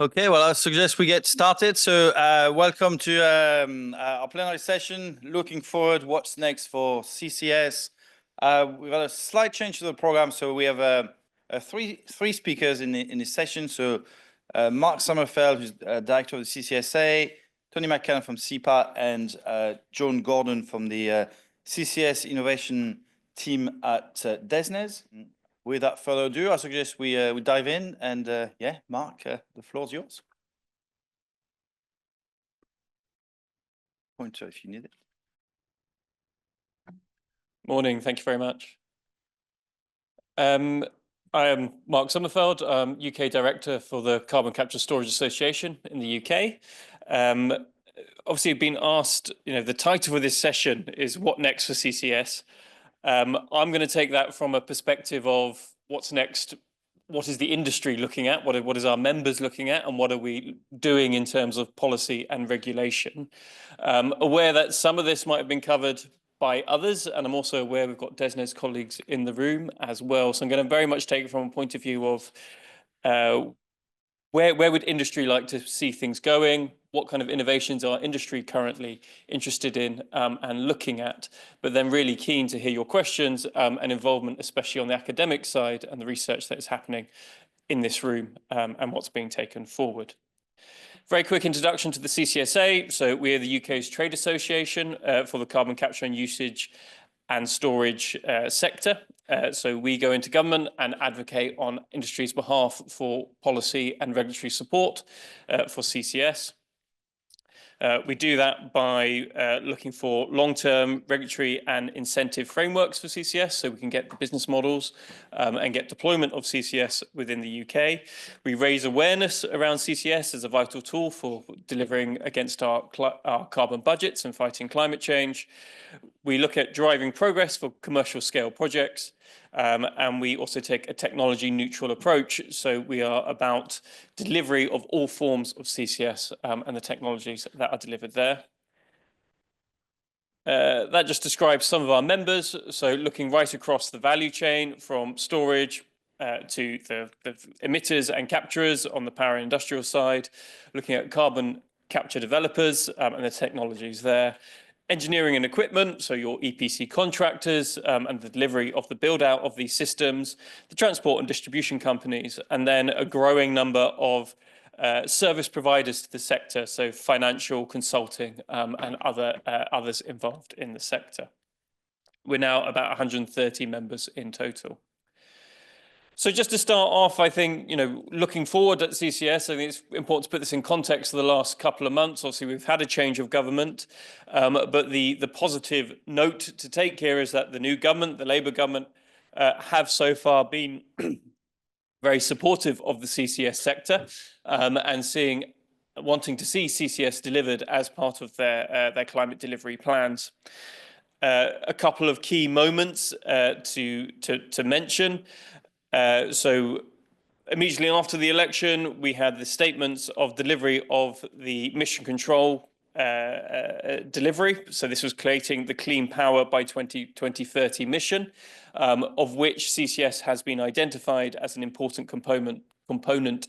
Okay, well, I suggest we get started. So welcome to our plenary session. Looking forward, what's next for CCS. We've got a slight change to the program. So we have three speakers in this session. So Mark Sommerfeld, who's director of the CCSA, Tony McCann from SEPA, and Joan Gordon from the CCS innovation team at DESNZ. Without further ado, I suggest we dive in and yeah, Mark, the floor's yours. Pointer if you need it. Morning, thank you very much. I am Mark Sommerfeld, UK Director for the Carbon Capture Storage Association in the UK. Obviously, I've been asked, the title of this session is What Next for CCS? I'm going to take that from a perspective of what's next, what is the industry looking at, what is our members looking at, and what are we doing in terms of policy and regulation. Aware that some of this might have been covered by others, and I'm also aware we've got DESNZ colleagues in the room as well. So I'm going to very much take it from a point of view of where would industry like to see things going? What kind of innovations are industry currently interested in and looking at? But then really keen to hear your questions and involvement, especially on the academic side and the research that is happening in this room and what's being taken forward. Very quick introduction to the CCSA. So we're the UK's trade association for the carbon capture and usage and storage sector. So we go into government and advocate on industry's behalf for policy and regulatory support for CCS. We do that by looking for long-term regulatory and incentive frameworks for CCS so we can get the business models and get deployment of CCS within the UK. We raise awareness around CCS as a vital tool for delivering against our carbon budgets and fighting climate change. We look at driving progress for commercial scale projects. And we also take a technology neutral approach. So we are about delivery of all forms of CCS and the technologies that are delivered there. That just describes some of our members. So looking right across the value chain from storage to the emitters and capturers on the power and industrial side, looking at carbon capture developers and the technologies there. Engineering and equipment, so your EPC contractors and the delivery of the build out of these systems, the transport and distribution companies, and then a growing number of service providers to the sector, so financial, consulting and others involved in the sector. We're now about 130 members in total. So just to start off, I think, looking forward at CCS, I think it's important to put this in context of the last couple of months. Obviously, we've had a change of government, but the positive note to take here is that the new government, the Labour government, have so far been very supportive of the CCS sector and wanting to see CCS delivered as part of their climate delivery plans. A couple of key moments to mention. So immediately after the election, we had the statements of delivery of the mission control delivery. So this was creating the Clean Power by 2030 mission, of which CCS has been identified as an important component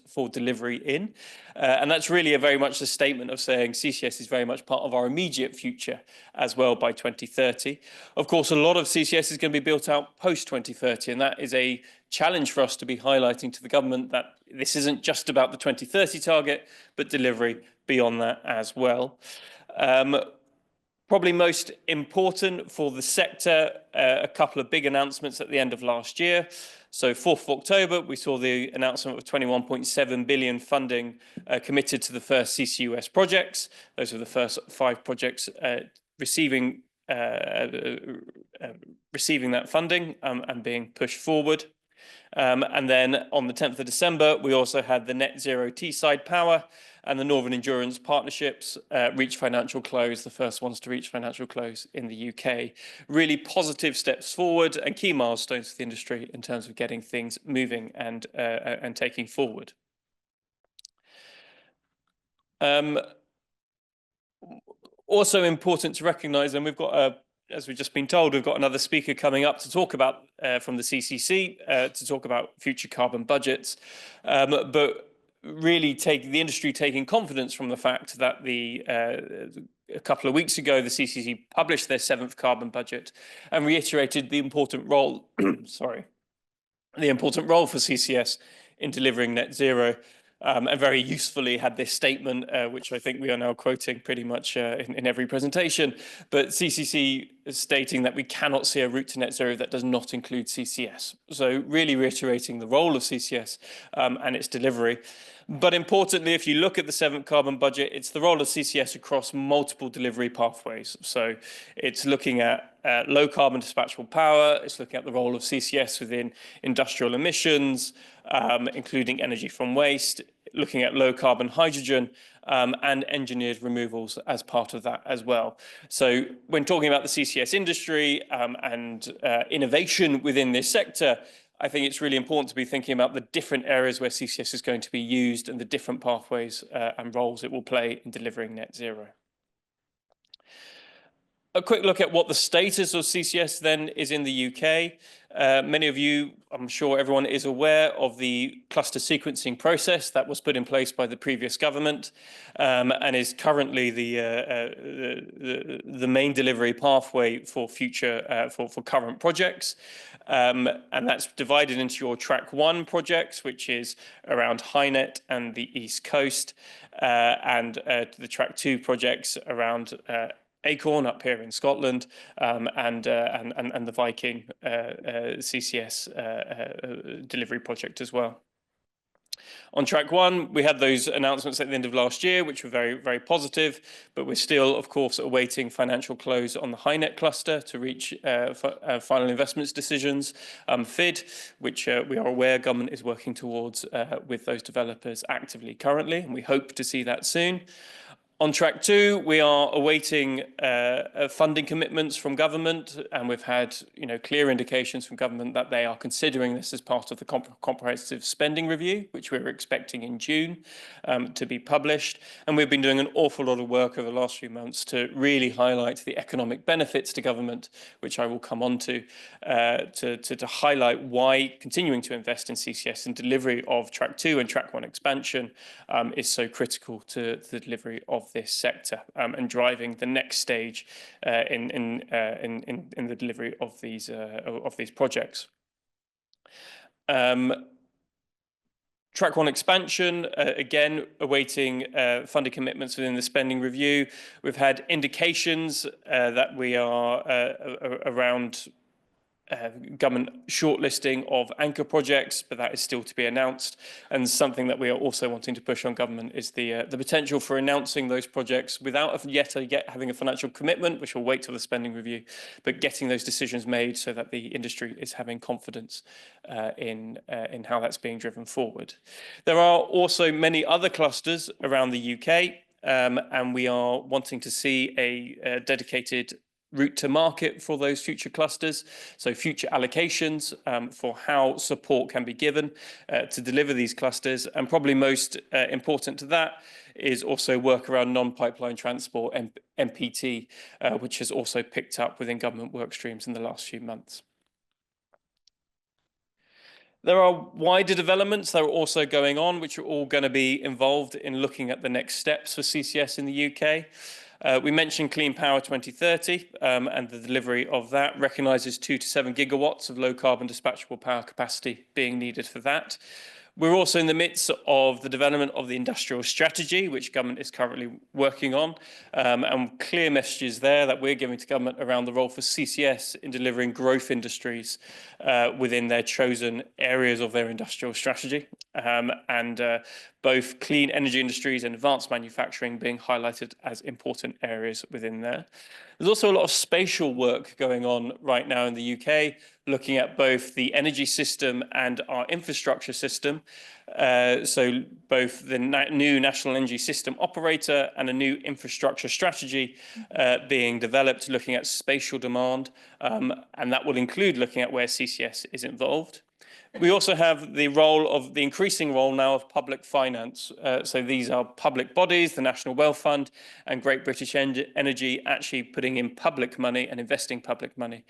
for delivery in. And that's really very much a statement of saying CCS is very much part of our immediate future as well by 2030. Of course, a lot of CCS is going to be built out post 2030, and that is a challenge for us to be highlighting to the government that this isn't just about the 2030 target, but delivery beyond that as well. Probably most important for the sector, a couple of big announcements at the end of last year. So 4th of October, we saw the announcement of 21.7 billion funding committed to the first CCUS projects. Those are the first 5 projects receiving that funding and being pushed forward. And then on the 10th of December, we also had the Net Zero Teesside Power and the Northern Endurance Partnerships reach financial close, the first ones to reach financial close in the UK. Really positive steps forward and key milestones for the industry in terms of getting things moving and taking forward. Also important to recognise, and we've got as we've just been told, we've got another speaker coming up to talk about from the CCC to talk about future carbon budgets. But really the industry taking confidence from the fact that a couple of weeks ago, the CCC published their 7th carbon budget and reiterated the important role, the important role for CCS in delivering net zero. And very usefully had this statement, which I think we are now quoting pretty much in every presentation, but CCC is stating that we cannot see a route to net zero that does not include CCS. So really reiterating the role of CCS and its delivery. But importantly, if you look at the 7th carbon budget, it's the role of CCS across multiple delivery pathways. So it's looking at low carbon dispatchable power, it's looking at the role of CCS within industrial emissions, including energy from waste, looking at low carbon hydrogen and engineered removals as part of that as well. So when talking about the CCS industry and innovation within this sector, I think it's really important to be thinking about the different areas where CCS is going to be used and the different pathways and roles it will play in delivering net zero. A quick look at what the status of CCS then is in the UK. Many of you, I'm sure everyone is aware of the cluster sequencing process that was put in place by the previous government and is currently the main delivery pathway for future, for current projects. And that's divided into your track 1 projects, which is around HyNet and the East Coast, and the track 2 projects around Acorn up here in Scotland, and the Viking CCS delivery project as well. On track 1, we had those announcements at the end of last year, which were very, very positive, but we're still, of course, awaiting financial close on the HyNet cluster to reach final investments decisions, FID, which we are aware government is working towards with those developers actively currently, and we hope to see that soon. On track 2, we are awaiting funding commitments from government, and we've had clear indications from government that they are considering this as part of the comprehensive spending review, which we're expecting in June to be published. And we've been doing an awful lot of work over the last few months to really highlight the economic benefits to government, which I will come on to highlight why continuing to invest in CCS and delivery of track 2 and track 1 expansion is so critical to the delivery of this sector and driving the next stage in the delivery of these projects. Track 1 expansion, again, awaiting funding commitments within the spending review. We've had indications that we are around government shortlisting of anchor projects, but that is still to be announced. And something that we are also wanting to push on government is the potential for announcing those projects without yet having a financial commitment, which will wait till the spending review, but getting those decisions made so that the industry is having confidence in how that's being driven forward. There are also many other clusters around the UK, and we are wanting to see a dedicated route to market for those future clusters, so future allocations for how support can be given to deliver these clusters, and probably most important to that is also work around non-pipeline transport, NPT, which has also picked up within government work streams in the last few months. There are wider developments that are also going on, which are all going to be involved in looking at the next steps for CCS in the UK. We mentioned Clean Power 2030 and the delivery of that recognises 2 to 7 gigawatts of low carbon dispatchable power capacity being needed for that. We're also in the midst of the development of the industrial strategy, which government is currently working on, and clear messages there that we're giving to government around the role for CCS in delivering growth industries within their chosen areas of their industrial strategy, and both clean energy industries and advanced manufacturing being highlighted as important areas within there. There's also a lot of spatial work going on right now in the UK, looking at both the energy system and our infrastructure system. So both the new National Energy System Operator and a new infrastructure strategy being developed, looking at spatial demand, and that will include looking at where CCS is involved. We also have the role of the increasing role now of public finance. So these are public bodies, the National Wealth Fund and Great British Energy actually putting in public money and investing public money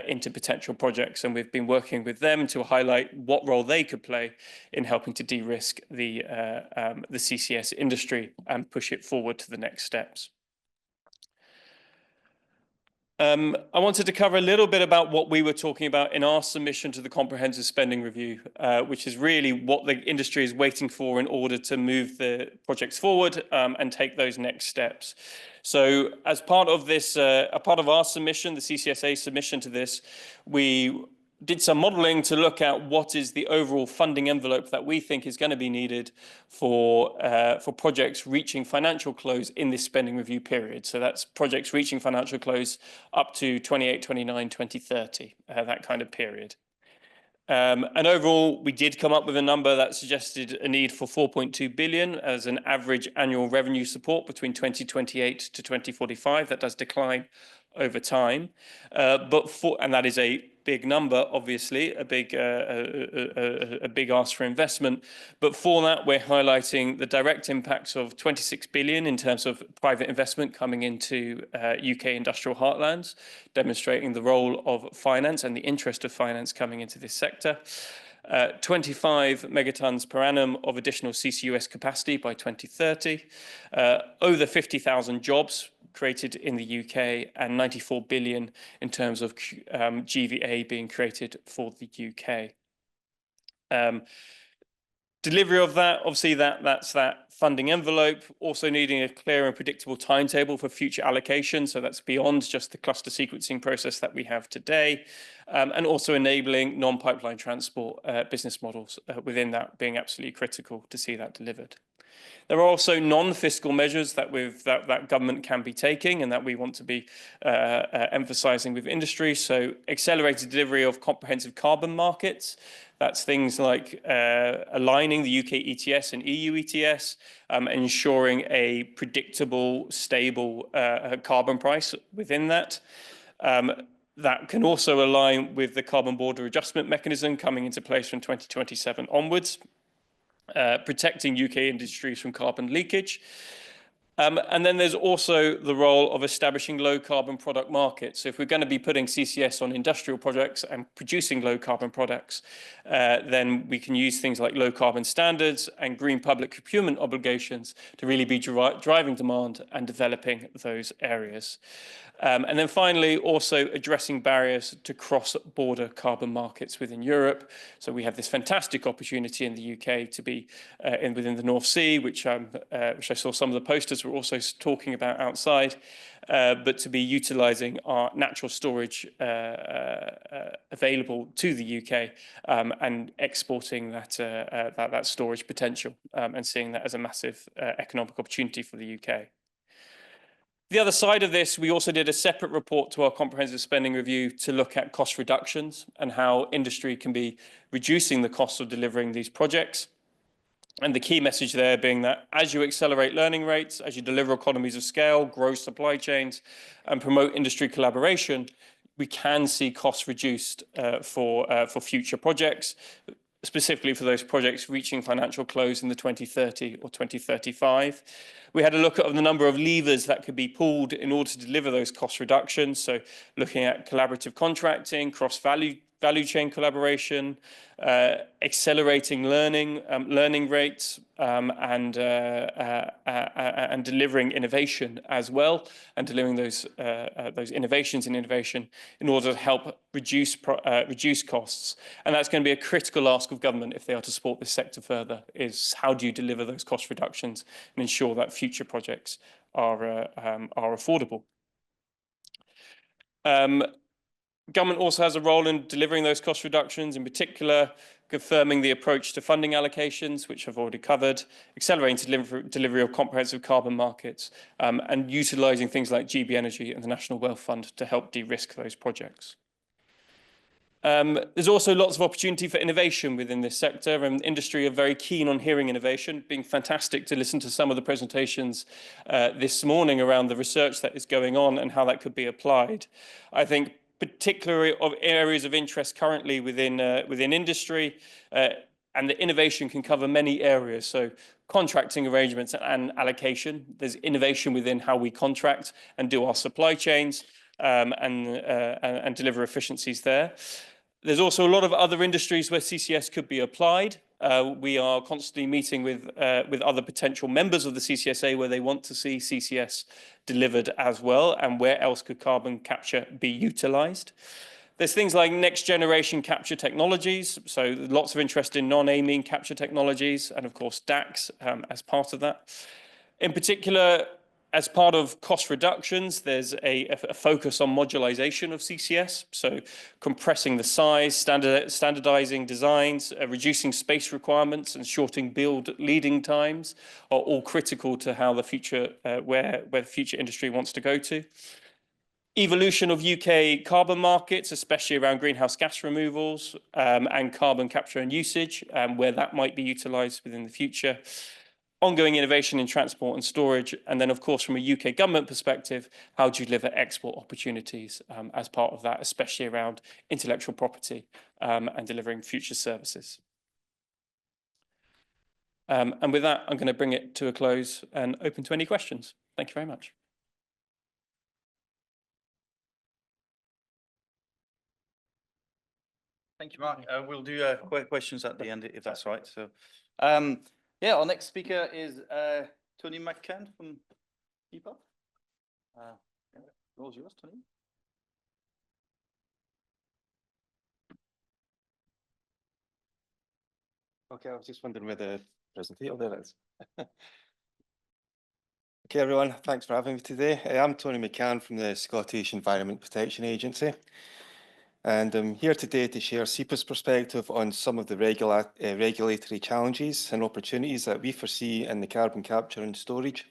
into potential projects. And we've been working with them to highlight what role they could play in helping to de-risk the CCS industry and push it forward to the next steps. I wanted to cover a little bit about what we were talking about in our submission to the Comprehensive Spending Review, which is really what the industry is waiting for in order to move the projects forward and take those next steps. So as part of this, a part of our submission, the CCSA submission to this, we did some modelling to look at what is the overall funding envelope that we think is going to be needed for projects reaching financial close in this spending review period. So that's projects reaching financial close up to 28, 29, 2030, that kind of period. And overall, we did come up with a number that suggested a need for 4.2 billion as an average annual revenue support between 2028 to 2045. That does decline over time, and that is a big number, obviously, a big ask for investment. But for that, we're highlighting the direct impacts of 26 billion in terms of private investment coming into UK industrial heartlands, demonstrating the role of finance and the interest of finance coming into this sector. 25 megatons per annum of additional CCUS capacity by 2030, over 50,000 jobs created in the UK, and 94 billion in terms of GVA being created for the UK. Delivery of that, obviously that's that funding envelope, also needing a clear and predictable timetable for future allocation. So that's beyond just the cluster sequencing process that we have today, and also enabling non-pipeline transport business models within that being absolutely critical to see that delivered. There are also non-fiscal measures that government can be taking and that we want to be emphasising with industry. So accelerated delivery of comprehensive carbon markets. That's things like aligning the UK ETS and EU ETS, ensuring a predictable, stable carbon price within that. That can also align with the carbon border adjustment mechanism coming into place from 2027 onwards. Protecting UK industries from carbon leakage. And then there's also the role of establishing low carbon product markets. So if we're going to be putting CCS on industrial projects and producing low carbon products, then we can use things like low carbon standards and green public procurement obligations to really be driving demand and developing those areas. And then finally, also addressing barriers to cross-border carbon markets within Europe. So we have this fantastic opportunity in the UK to be within the North Sea, which I saw some of the posters were also talking about outside, but to be utilising our natural storage available to the UK and exporting that storage potential and seeing that as a massive economic opportunity for the UK. The other side of this, we also did a separate report to our comprehensive spending review to look at cost reductions and how industry can be reducing the cost of delivering these projects. And the key message there being that as you accelerate learning rates, as you deliver economies of scale, grow supply chains, and promote industry collaboration, we can see costs reduced for future projects, specifically for those projects reaching financial close in the 2030 or 2035. We had a look at the number of levers that could be pulled in order to deliver those cost reductions. So looking at collaborative contracting, cross-value chain collaboration, accelerating learning rates, and delivering innovation as well, and delivering those innovations in innovation in order to help reduce costs. And that's going to be a critical ask of government if they are to support this sector further, is how do you deliver those cost reductions and ensure that future projects are affordable. Government also has a role in delivering those cost reductions, in particular confirming the approach to funding allocations, which I've already covered, accelerating delivery of comprehensive carbon markets, and utilising things like GB Energy and the National Wealth Fund to help de-risk those projects. There's also lots of opportunity for innovation within this sector, and industry are very keen on hearing innovation. Being fantastic to listen to some of the presentations this morning around the research that is going on and how that could be applied. I think particular of areas of interest currently within industry, and the innovation can cover many areas. So contracting arrangements and allocation. There's innovation within how we contract and do our supply chains, and deliver efficiencies there. There's also a lot of other industries where CCS could be applied. We are constantly meeting with other potential members of the CCSA where they want to see CCS delivered as well, and where else could carbon capture be utilised. There's things like next generation capture technologies, so lots of interest in non-amine capture technologies, and of course DACs as part of that. In particular, as part of cost reductions, there's a focus on modularization of CCS, so compressing the size, standardizing designs, reducing space requirements and shortening build leading times are all critical to how the future, where the future industry wants to go to. Evolution of UK carbon markets, especially around greenhouse gas removals and carbon capture and usage, where that might be utilised within the future. Ongoing innovation in transport and storage, and then of course from a UK government perspective, how do you deliver export opportunities as part of that, especially around intellectual property and delivering future services. And with that, I'm going to bring it to a close and open to any questions. Thank you very much. Thank you, Mark. We'll do questions at the end, if that's right. So, yeah, our next speaker is Tony McCann from SEPA. The floor is yours, Tony. Okay, I was just wondering where the presentation there is. Okay, everyone, thanks for having me today. I'm Tony McCann from the Scottish Environment Protection Agency, and I'm here today to share SEPA's perspective on some of the regulatory challenges and opportunities that we foresee in the carbon capture and storage.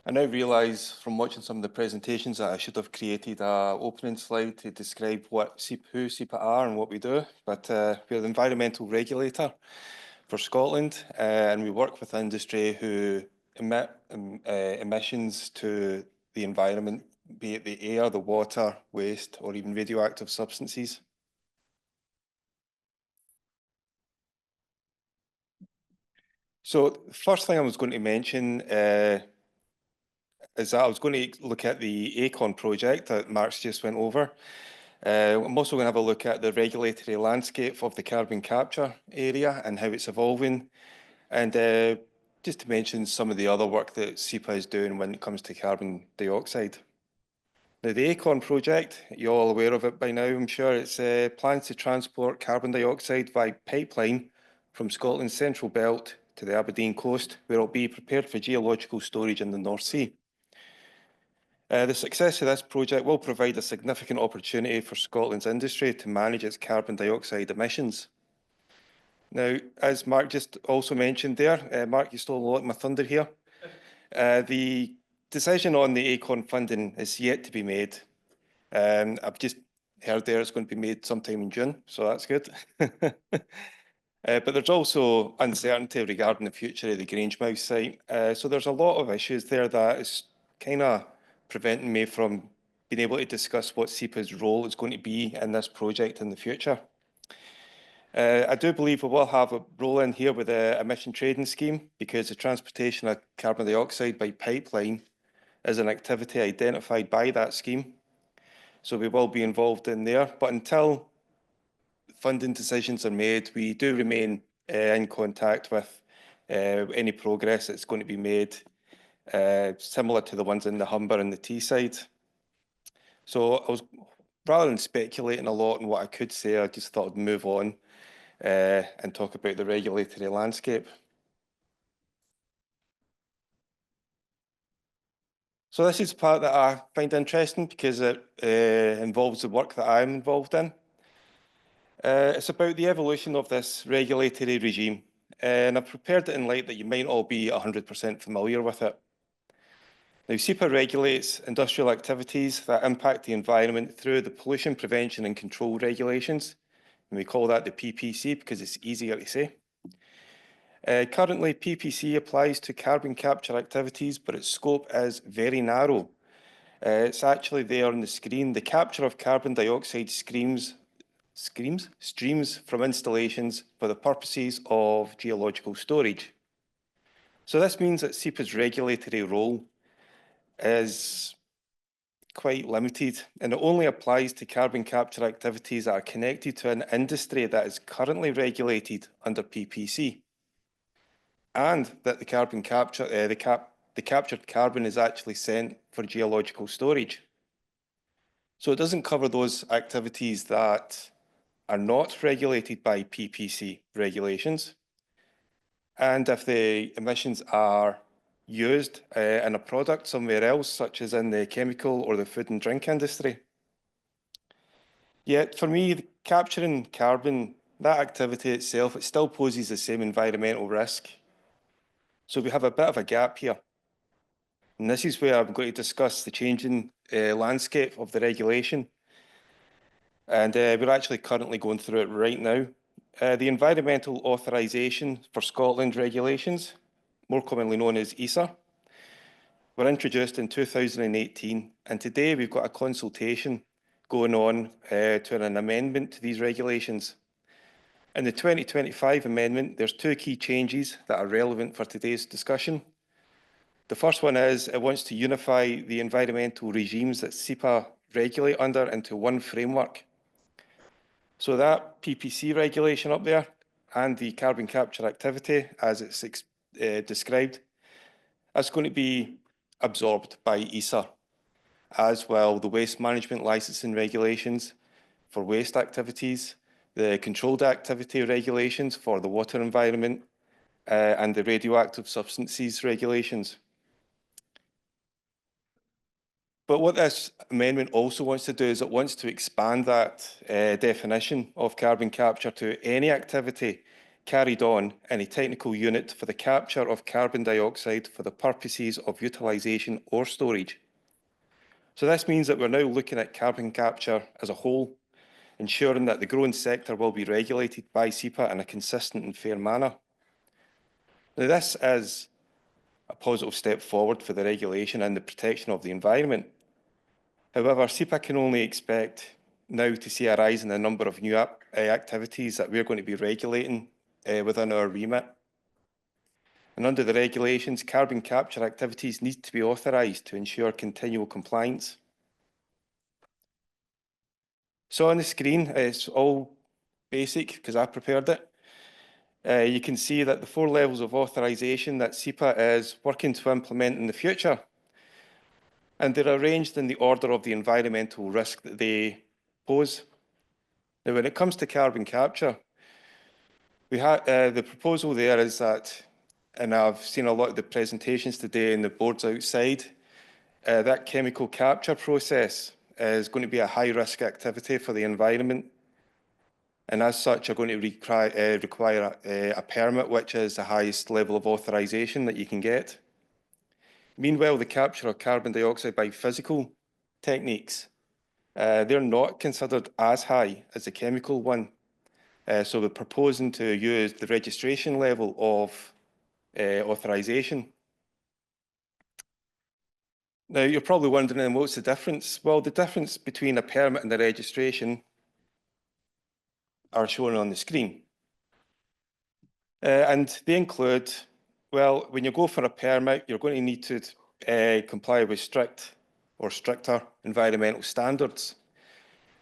I now realise from watching some of the presentations that I should have created an opening slide to describe who SEPA are and what we do, but we're the environmental regulator for Scotland, and we work with industry who emit emissions to the environment, be it the air, the water, waste, or even radioactive substances. So the first thing I was going to mention is that I was going to look at the ACON project that Mark's just went over. I'm also going to have a look at the regulatory landscape of the carbon capture area and how it's evolving, and just to mention some of the other work that SEPA is doing when it comes to carbon dioxide. Now, the ACON project, you're all aware of it by now, I'm sure. It's plans to transport carbon dioxide by pipeline from Scotland's central belt to the Aberdeen coast, where it'll be prepared for geological storage in the North Sea. The success of this project will provide a significant opportunity for Scotland's industry to manage its carbon dioxide emissions. Now, as Mark just also mentioned there, Mark, you stole a lot of my thunder here. The decision on the ACON funding is yet to be made. I've just heard there it's going to be made sometime in June, so that's good. But there's also uncertainty regarding the future of the Grangemouth site. So there's a lot of issues there that is kind of preventing me from being able to discuss what SEPA's role is going to be in this project in the future. I do believe we will have a role in here with the emission trading scheme, because the transportation of carbon dioxide by pipeline is an activity identified by that scheme. So we will be involved in there. But until funding decisions are made, we do remain in contact with any progress that's going to be made, similar to the ones in the Humber and the Teesside. So I was, rather than speculating a lot on what I could say, I just thought I'd move on and talk about the regulatory landscape. So this is the part that I find interesting because it involves the work that I'm involved in. It's about the evolution of this regulatory regime, and I've prepared it in light that you might all be 100% familiar with it. Now, SEPA regulates industrial activities that impact the environment through the pollution prevention and control regulations, and we call that the PPC because it's easier to say. Currently, PPC applies to carbon capture activities, but its scope is very narrow. It's actually there on the screen. The capture of carbon dioxide streams from installations for the purposes of geological storage. So this means that SEPA's regulatory role is quite limited, and it only applies to carbon capture activities that are connected to an industry that is currently regulated under PPC, and that the carbon capture, the captured carbon is actually sent for geological storage. So it doesn't cover those activities that are not regulated by PPC regulations, and if the emissions are used in a product somewhere else, such as in the chemical or the food and drink industry. Yet for me, capturing carbon, that activity itself, it still poses the same environmental risk. So we have a bit of a gap here. And this is where I'm going to discuss the changing landscape of the regulation. And we're actually currently going through it right now. The Environmental Authorisation for Scotland regulations, more commonly known as ESA, were introduced in 2018, and today we've got a consultation going on to an amendment to these regulations. In the 2025 amendment, there's two key changes that are relevant for today's discussion. The first one is it wants to unify the environmental regimes that SEPA regulate under into one framework. So that PPC regulation up there and the carbon capture activity, as it's described, that's going to be absorbed by ESA, as well the waste management licensing regulations for waste activities, the controlled activity regulations for the water environment, and the radioactive substances regulations. But what this amendment also wants to do is it wants to expand that definition of carbon capture to any activity carried on in a technical unit for the capture of carbon dioxide for the purposes of utilisation or storage. So this means that we're now looking at carbon capture as a whole, ensuring that the growing sector will be regulated by SEPA in a consistent and fair manner. Now, this is a positive step forward for the regulation and the protection of the environment. However, SEPA can only expect now to see a rise in the number of new activities that we're going to be regulating within our remit. And under the regulations, carbon capture activities need to be authorised to ensure continual compliance. So on the screen, it's all basic because I prepared it. You can see that the 4 levels of authorisation that SEPA is working to implement in the future, and they're arranged in the order of the environmental risk that they pose. Now, when it comes to carbon capture, we have the proposal there is that, and I've seen a lot of the presentations today in the boards outside, that chemical capture process is going to be a high-risk activity for the environment, and as such are going to require a permit, which is the highest level of authorisation that you can get. Meanwhile, the capture of carbon dioxide by physical techniques, they're not considered as high as the chemical one. So we're proposing to use the registration level of authorisation. Now, you're probably wondering, what's the difference? Well, the difference between a permit and the registration are shown on the screen. And they include, well, when you go for a permit, you're going to need to comply with stricter environmental standards.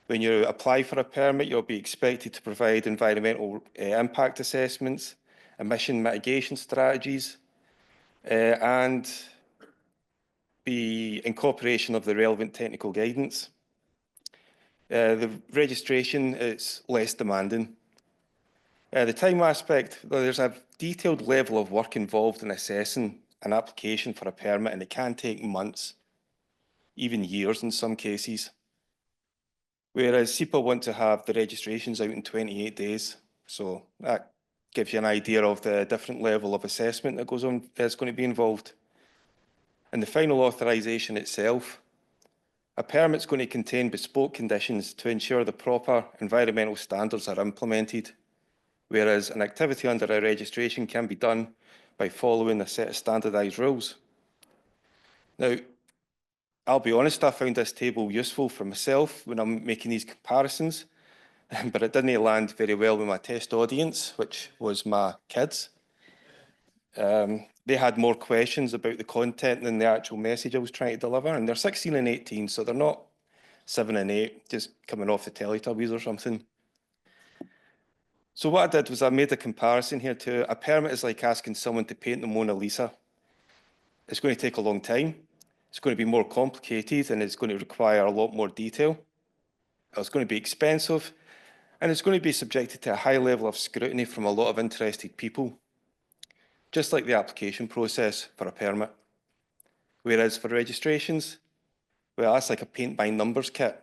When you apply for a permit, you'll be expected to provide environmental impact assessments, emission mitigation strategies, and be incorporation of the relevant technical guidance. The registration is less demanding. The time aspect, there's a detailed level of work involved in assessing an application for a permit, and it can take months, even years in some cases. Whereas SEPA want to have the registrations out in 28 days. So that gives you an idea of the different level of assessment that goes on, is going to be involved. And the final authorisation itself, a permit's going to contain bespoke conditions to ensure the proper environmental standards are implemented, whereas an activity under a registration can be done by following a set of standardised rules. Now, I'll be honest, I found this table useful for myself when I'm making these comparisons, but it didn't land very well with my test audience, which was my kids. They had more questions about the content than the actual message I was trying to deliver, and they're 16 and 18, so they're not 7 and 8, just coming off the Teletubbies or something. So what I did was I made a comparison here to a permit is like asking someone to paint the Mona Lisa. It's going to take a long time. It's going to be more complicated and it's going to require a lot more detail. It's going to be expensive and it's going to be subjected to a high level of scrutiny from a lot of interested people, just like the application process for a permit. Whereas for registrations, well, that's like a paint by numbers kit.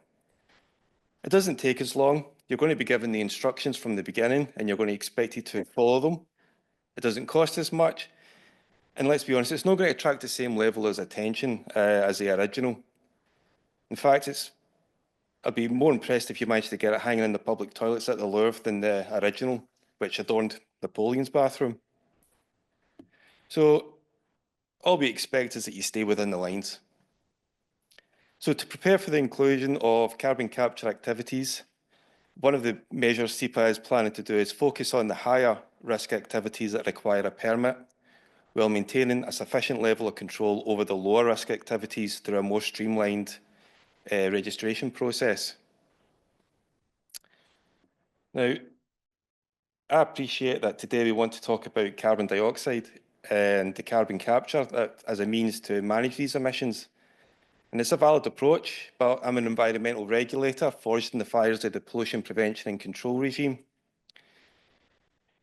It doesn't take as long. You're going to be given the instructions from the beginning and you're going to be expected to follow them. It doesn't cost as much. And let's be honest, it's not going to attract the same level of attention as the original. In fact, I'd be more impressed if you managed to get it hanging in the public toilets at the Louvre than the original, which adorned Napoleon's bathroom. So all we expect is that you stay within the lines. So to prepare for the inclusion of carbon capture activities, one of the measures SEPA is planning to do is focus on the higher risk activities that require a permit, while maintaining a sufficient level of control over the lower risk activities through a more streamlined registration process. Now, I appreciate that today we want to talk about carbon dioxide and the carbon capture as a means to manage these emissions. And it's a valid approach, but I'm an environmental regulator forged in the fires of the pollution prevention and control regime.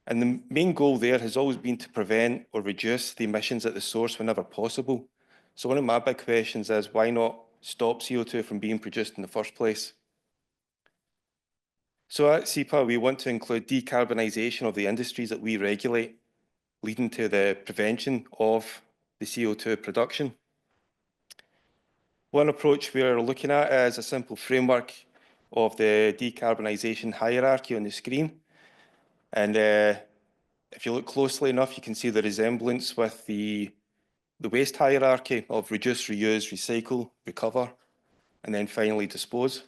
And the main goal there has always been to prevent or reduce the emissions at the source whenever possible. So one of my big questions is, why not stop CO2 from being produced in the first place? So at SEPA, we want to include decarbonisation of the industries that we regulate, leading to the prevention of the CO2 production. One approach we're looking at is a simple framework of the decarbonisation hierarchy on the screen. And if you look closely enough, you can see the resemblance with the waste hierarchy of reduce, reuse, recycle, recover, and then finally dispose.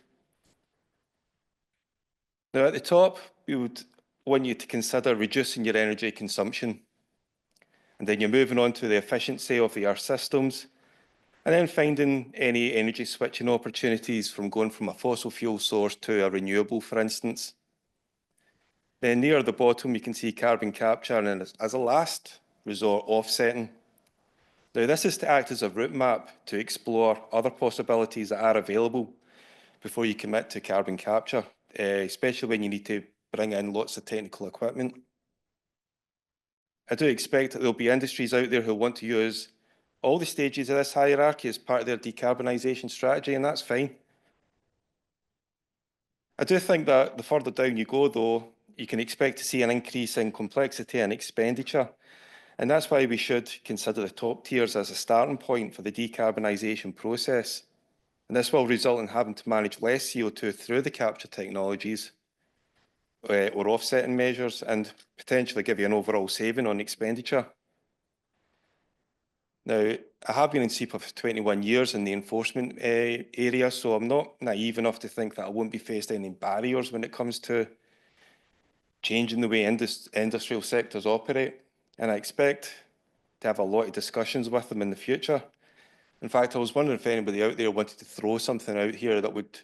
Now at the top, we would want you to consider reducing your energy consumption. And then you're moving on to the efficiency of our systems, and then finding any energy switching opportunities from going from a fossil fuel source to a renewable, for instance. Then near the bottom, you can see carbon capture and as a last resort, offsetting. Now, this is to act as a route map to explore other possibilities that are available before you commit to carbon capture, especially when you need to bring in lots of technical equipment. I do expect that there'll be industries out there who want to use all the stages of this hierarchy as part of their decarbonisation strategy, and that's fine. I do think that the further down you go, though, you can expect to see an increase in complexity and expenditure. And that's why we should consider the top tiers as a starting point for the decarbonisation process. And this will result in having to manage less CO2 through the capture technologies or offsetting measures, and potentially give you an overall saving on expenditure. Now, I have been in SEPA for 21 years in the enforcement area, so I'm not naive enough to think that I won't be faced any barriers when it comes to changing the way industrial sectors operate. And I expect to have a lot of discussions with them in the future. In fact, I was wondering if anybody out there wanted to throw something out here that would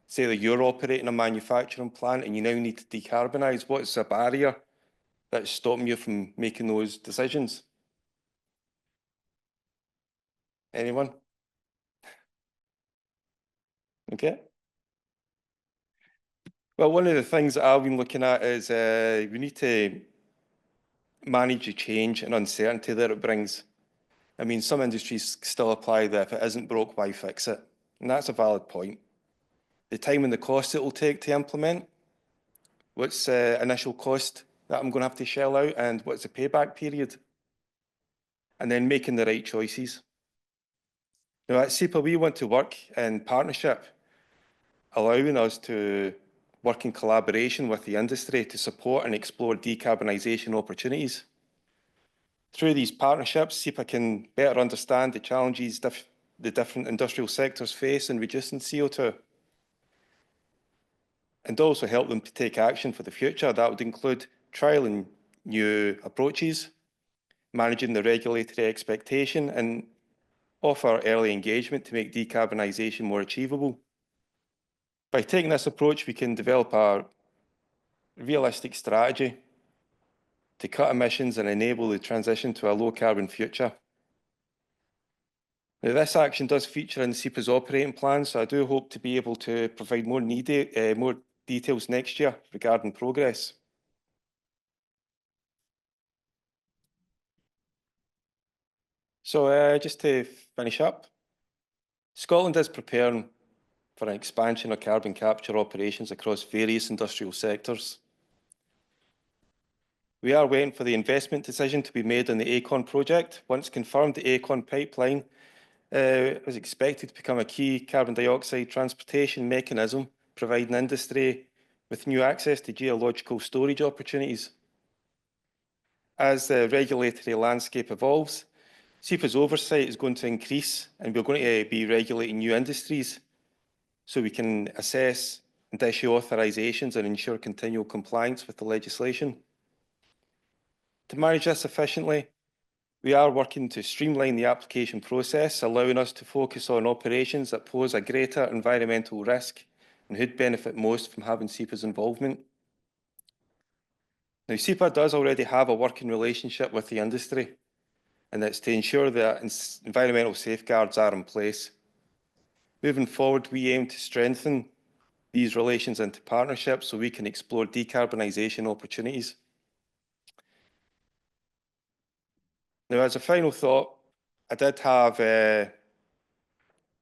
say that you're operating a manufacturing plant and you now need to decarbonise. What's a barrier that's stopping you from making those decisions? Anyone? Okay. Well, one of the things that I've been looking at is we need to manage the change and uncertainty that it brings. I mean, some industries still apply that if it isn't broke, why fix it? And that's a valid point. The time and the cost it will take to implement, what's the initial cost that I'm going to have to shell out, and what's the payback period? And then making the right choices. Now at SEPA, we want to work in partnership, allowing us to work in collaboration with the industry to support and explore decarbonisation opportunities. Through these partnerships, SEPA can better understand the challenges the different industrial sectors face in reducing CO2, and also help them to take action for the future. That would include trialling new approaches, managing the regulatory expectation, and offer early engagement to make decarbonisation more achievable. By taking this approach, we can develop a realistic strategy to cut emissions and enable the transition to a low-carbon future. Now, this action does feature in SEPA's operating plan, so I do hope to be able to provide more details next year regarding progress. So just to finish up, Scotland is preparing for an expansion of carbon capture operations across various industrial sectors. We are waiting for the investment decision to be made on the ACON project. Once confirmed, the ACON pipeline is expected to become a key carbon dioxide transportation mechanism, providing industry with new access to geological storage opportunities. As the regulatory landscape evolves, SEPA's oversight is going to increase, and we're going to be regulating new industries so we can assess and issue authorisations and ensure continual compliance with the legislation. To manage this efficiently, we are working to streamline the application process, allowing us to focus on operations that pose a greater environmental risk and who'd benefit most from having SEPA's involvement. Now, SEPA does already have a working relationship with the industry, and it's to ensure that environmental safeguards are in place. Moving forward, we aim to strengthen these relations into partnerships so we can explore decarbonisation opportunities. Now, as a final thought, I did have the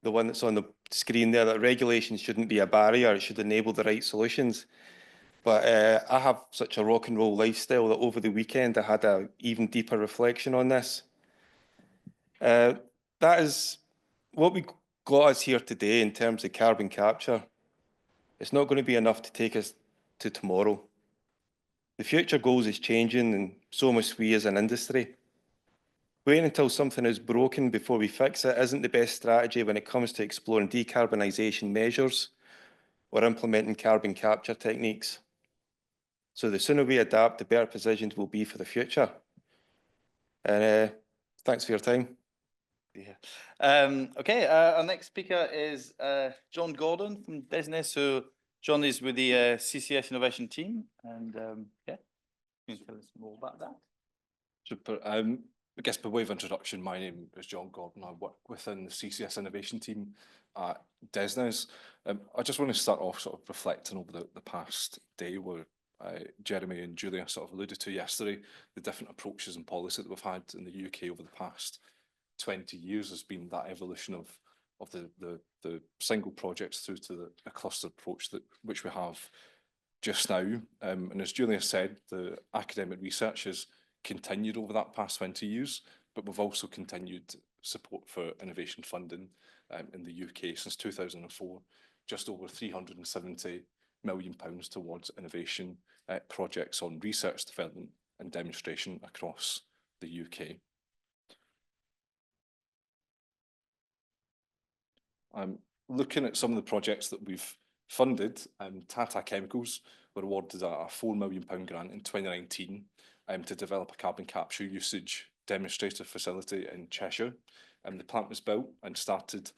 one that's on the screen there, that regulations shouldn't be a barrier, it should enable the right solutions. But I have such a rock and roll lifestyle that over the weekend I had an even deeper reflection on this. That is what we got us here today in terms of carbon capture. It's not going to be enough to take us to tomorrow. The future goals is changing, and so must we as an industry. Waiting until something is broken before we fix it isn't the best strategy when it comes to exploring decarbonisation measures or implementing carbon capture techniques. So the sooner we adapt, the better positioned we'll be for the future. And thanks for your time. Yeah. Okay, our next speaker is John Gordon from DESNZ. So John is with the CCS innovation team, and yeah, can you tell us more about that? Super. I guess by way of introduction, my name is John Gordon. I work within the CCS innovation team at DESNZ. I just want to start off sort of reflecting over the past day where Jeremy and Julia sort of alluded to yesterday, the different approaches and policy that we've had in the UK over the past 20 years has been that evolution of the single projects through to the cluster approach which we have just now. And as Julia said, the academic research has continued over that past 20 years, but we've also continued support for innovation funding in the UK since 2004, just over £370 million towards innovation projects on research, development and demonstration across the UK. Looking at some of the projects that we've funded, Tata Chemicals were awarded a £4 million grant in 2019 to develop a carbon capture usage demonstrator facility in Cheshire. The plant was built and started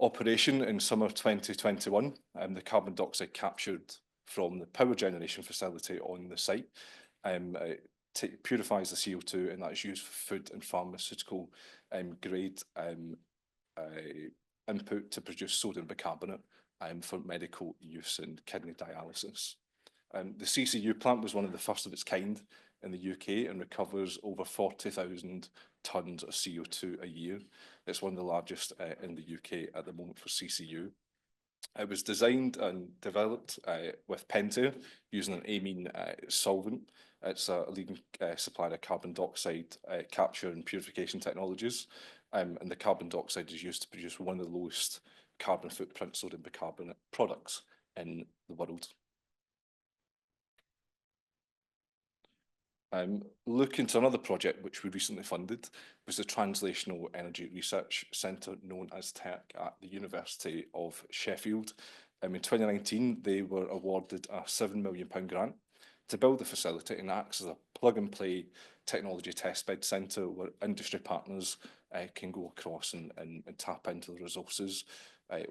operation in summer 2021. The carbon dioxide captured from the power generation facility on the site purifies the CO2, and that is used for food and pharmaceutical grade input to produce sodium bicarbonate for medical use and kidney dialysis. The CCU plant was one of the first of its kind in the UK and recovers over 40,000 tonnes of CO2 a year. It's one of the largest in the UK at the moment for CCU. It was designed and developed with Pentair using an amine solvent. It's a leading supplier of carbon dioxide capture and purification technologies. And the carbon dioxide is used to produce one of the lowest carbon footprint sodium bicarbonate products in the world. Looking to another project which we recently funded was the Translational Energy Research Centre, known as TEC, at the University of Sheffield. In 2019, they were awarded a £7 million grant to build the facility, and acts as a plug-and-play technology testbed centre where industry partners can go across and tap into the resources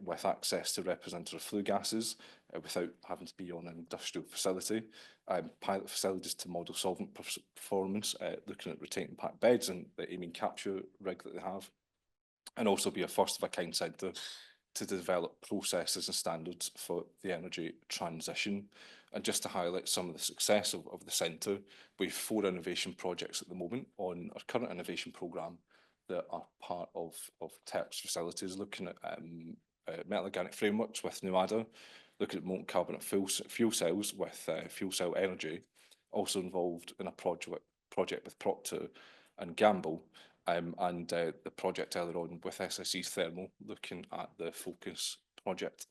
with access to representative flue gases without having to be on an industrial facility. Pilot facilities to model solvent performance, looking at retain impact beds and the amine capture rig that they have, and also be a first-of-a-kind centre to develop processes and standards for the energy transition. And just to highlight some of the success of the centre, we have 4 innovation projects at the moment on our current innovation programme that are part of TEP's facilities, looking at metal organic frameworks with NUADA, looking at molten carbonate fuel cells with fuel cell energy, also involved in a project with Procter and Gamble, and the project earlier on with SSE Thermal, looking at the Focus project.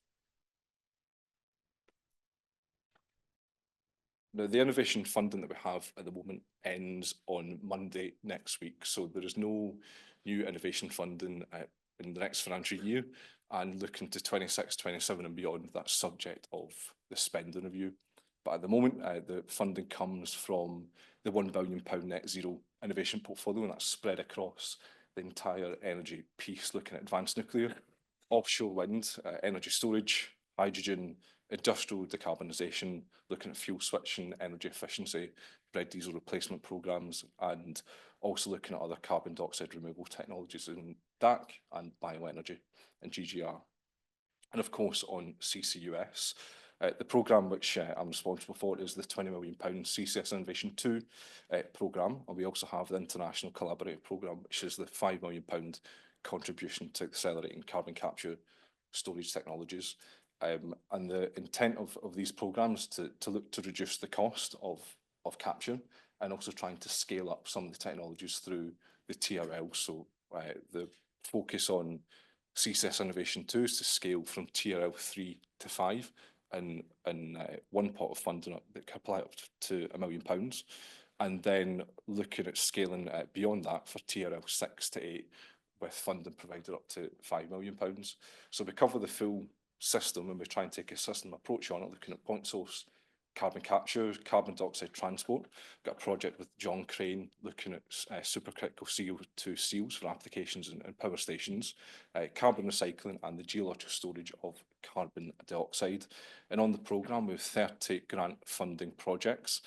Now, the innovation funding that we have at the moment ends on Monday next week, so there is no new innovation funding in the next financial year, and looking to 26, 27 and beyond, that's subject of the spending review. But at the moment, the funding comes from the £1 billion net zero innovation portfolio, and that's spread across the entire energy piece, looking at advanced nuclear, offshore wind, energy storage, hydrogen, industrial decarbonisation, looking at fuel switching, energy efficiency, red diesel replacement programmes, and also looking at other carbon dioxide removal technologies in DAC and bioenergy and GGR. And of course on CCUS, the programme which I'm responsible for is the £20 million CCS Innovation 2 programme, and we also have the International Collaborative Programme, which is the £5 million contribution to accelerating carbon capture storage technologies. And the intent of these programmes to look to reduce the cost of capture, and also trying to scale up some of the technologies through the TRL. So the focus on CCS Innovation 2 is to scale from TRL 3 to 5, and one pot of funding that can apply up to £1 million, and then looking at scaling beyond that for TRL 6 to 8, with funding provided up to £5 million. So we cover the full system, and we try and take a system approach on it, looking at point source carbon capture, carbon dioxide transport. We've got a project with John Crane looking at supercritical CO2 seals for applications in power stations, carbon recycling, and the geological storage of carbon dioxide. And on the programme, we have 30 grant funding projects,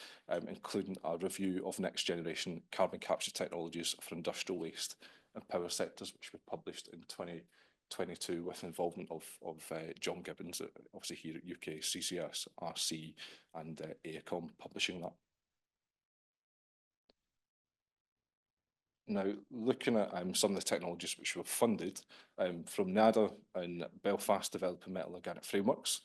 including a review of next generation carbon capture technologies for industrial waste and power sectors, which we published in 2022 with involvement of John Gibbons, obviously here at UKCCSRC, and AECOM publishing that. Now, looking at some of the technologies which were funded, from NADA in Belfast developing metal organic frameworks,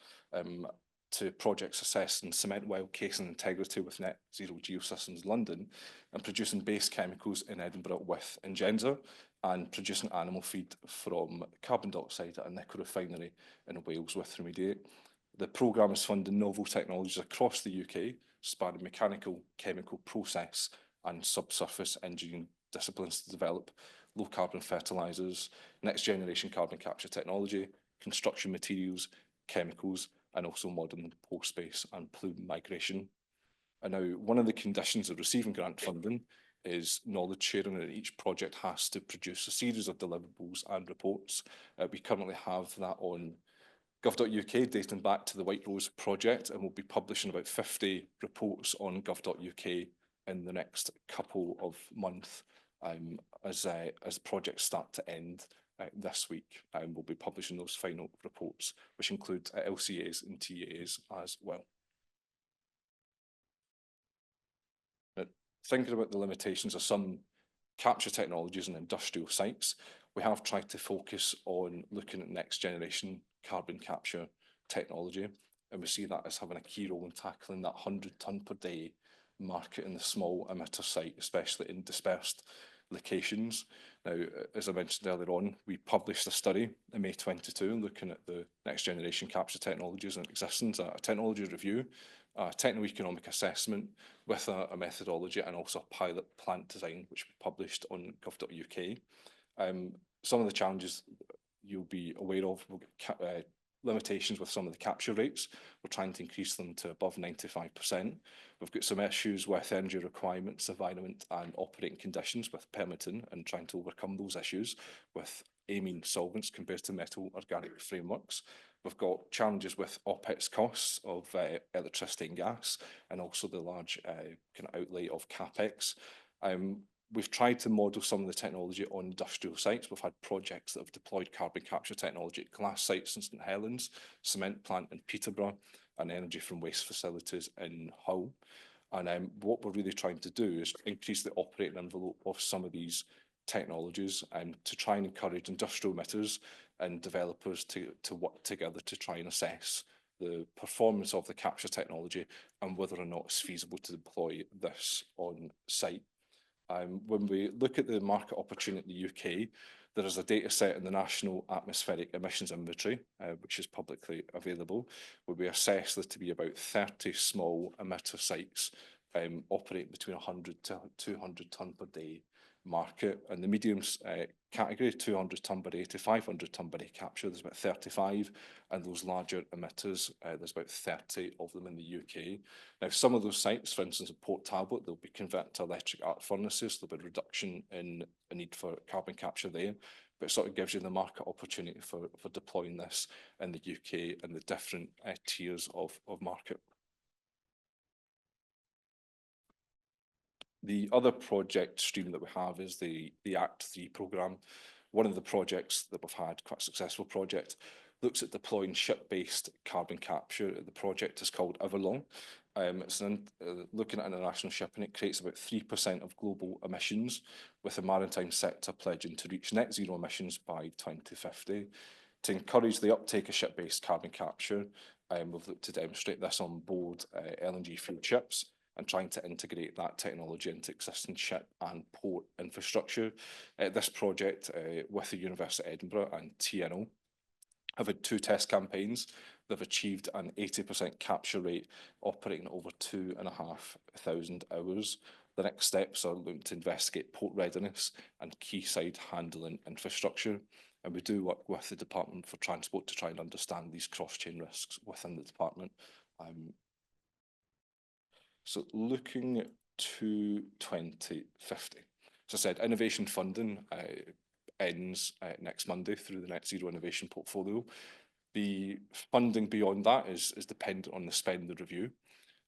to projects assessing cement well casing integrity with Net Zero Geosystems London, and producing base chemicals in Edinburgh with Ingenza, and producing animal feed from carbon dioxide at a nickel refinery in Wales with Remediate. The programme is funding novel technologies across the UK, spanning mechanical, chemical, process and subsurface engineering disciplines to develop low carbon fertilisers, next generation carbon capture technology, construction materials, chemicals, and also modern pore space and plume migration. And now, one of the conditions of receiving grant funding is knowledge sharing, and each project has to produce a series of deliverables and reports. We currently have that on gov.uk dating back to the White Rose project, and we'll be publishing about 50 reports on gov.uk in the next couple of months as projects start to end this week. We'll be publishing those final reports, which include LCAs and TAs as well. Thinking about the limitations of some capture technologies in industrial sites, we have tried to focus on looking at next generation carbon capture technology, and we see that as having a key role in tackling that 100 tonne per day market in the small emitter site, especially in dispersed locations. Now, as I mentioned earlier on, we published a study in May 22 looking at the next generation capture technologies and existence, a technology review, techno-economic assessment with a methodology and also a pilot plant design, which we published on gov.uk. Some of the challenges you'll be aware of, we'll get limitations with some of the capture rates. We're trying to increase them to above 95%. We've got some issues with energy requirements, environment and operating conditions with permitting and trying to overcome those issues with amine solvents compared to metal organic frameworks. We've got challenges with OPEX costs of electricity and gas, and also the large kind of outlay of CapEx. We've tried to model some of the technology on industrial sites. We've had projects that have deployed carbon capture technology at glass sites in St Helens, cement plant in Peterborough, and energy from waste facilities in Hull. And what we're really trying to do is increase the operating envelope of some of these technologies and to try and encourage industrial emitters and developers to work together to try and assess the performance of the capture technology and whether or not it's feasible to deploy this on site. When we look at the market opportunity in the UK, there is a data set in the National Atmospheric Emissions Inventory, which is publicly available, where we assess there to be about 30 small emitter sites operating between 100 to 200 tonne per day market. And the mediums category, 200 tonne per day to 500 tonne per day capture, there's about 35, and those larger emitters, there's about 30 of them in the UK. Now, some of those sites, for instance, at Port Talbot, they'll be converted to electric arc furnaces. There'll be a reduction in a need for carbon capture there, but it sort of gives you the market opportunity for deploying this in the UK and the different tiers of market. The other project stream that we have is the ACT3 programme. One of the projects that we've had, quite a successful project, looks at deploying ship-based carbon capture. The project is called Everlong. It's looking at international shipping. It creates about 3% of global emissions, with the maritime sector pledging to reach net zero emissions by 2050. To encourage the uptake of ship-based carbon capture, we've looked to demonstrate this on board LNG fueled ships and trying to integrate that technology into existing ship and port infrastructure. This project with the University of Edinburgh and TNO have had 2 test campaigns. They've achieved an 80% capture rate operating over 2,500 hours. The next steps are looking to investigate port readiness and quayside handling infrastructure. And we do work with the Department for Transport to try and understand these cross-chain risks within the department. So looking to 2050. As I said, innovation funding ends next Monday through the Net Zero Innovation Portfolio. The funding beyond that is dependent on the spend review.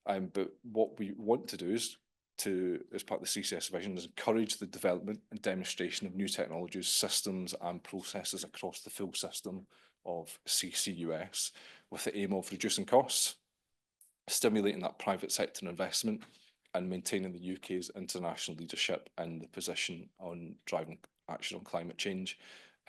But what we want to do is as part of the CCS vision, is encourage the development and demonstration of new technologies, systems and processes across the full system of CCUS, with the aim of reducing costs, stimulating that private sector investment, and maintaining the UK's international leadership in the position on driving action on climate change,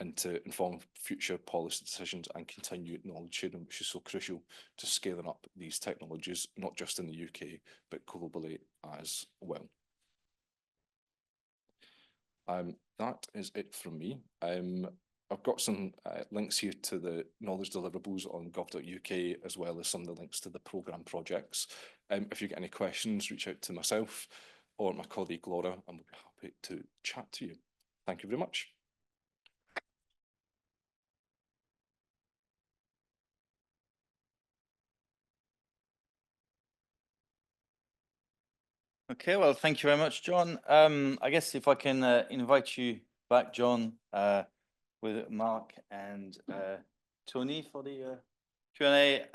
and to inform future policy decisions and continue knowledge sharing, which is so crucial to scaling up these technologies, not just in the UK, but globally as well. That is it from me. I've got some links here to the knowledge deliverables on gov.uk, as well as some of the links to the programme projects. If you get any questions, reach out to myself or my colleague Laura, and we'll be happy to chat to you. Thank you very much. Okay, well, thank you very much, John. I guess if I can invite you back, John, with Mark and Tony for the Q&A.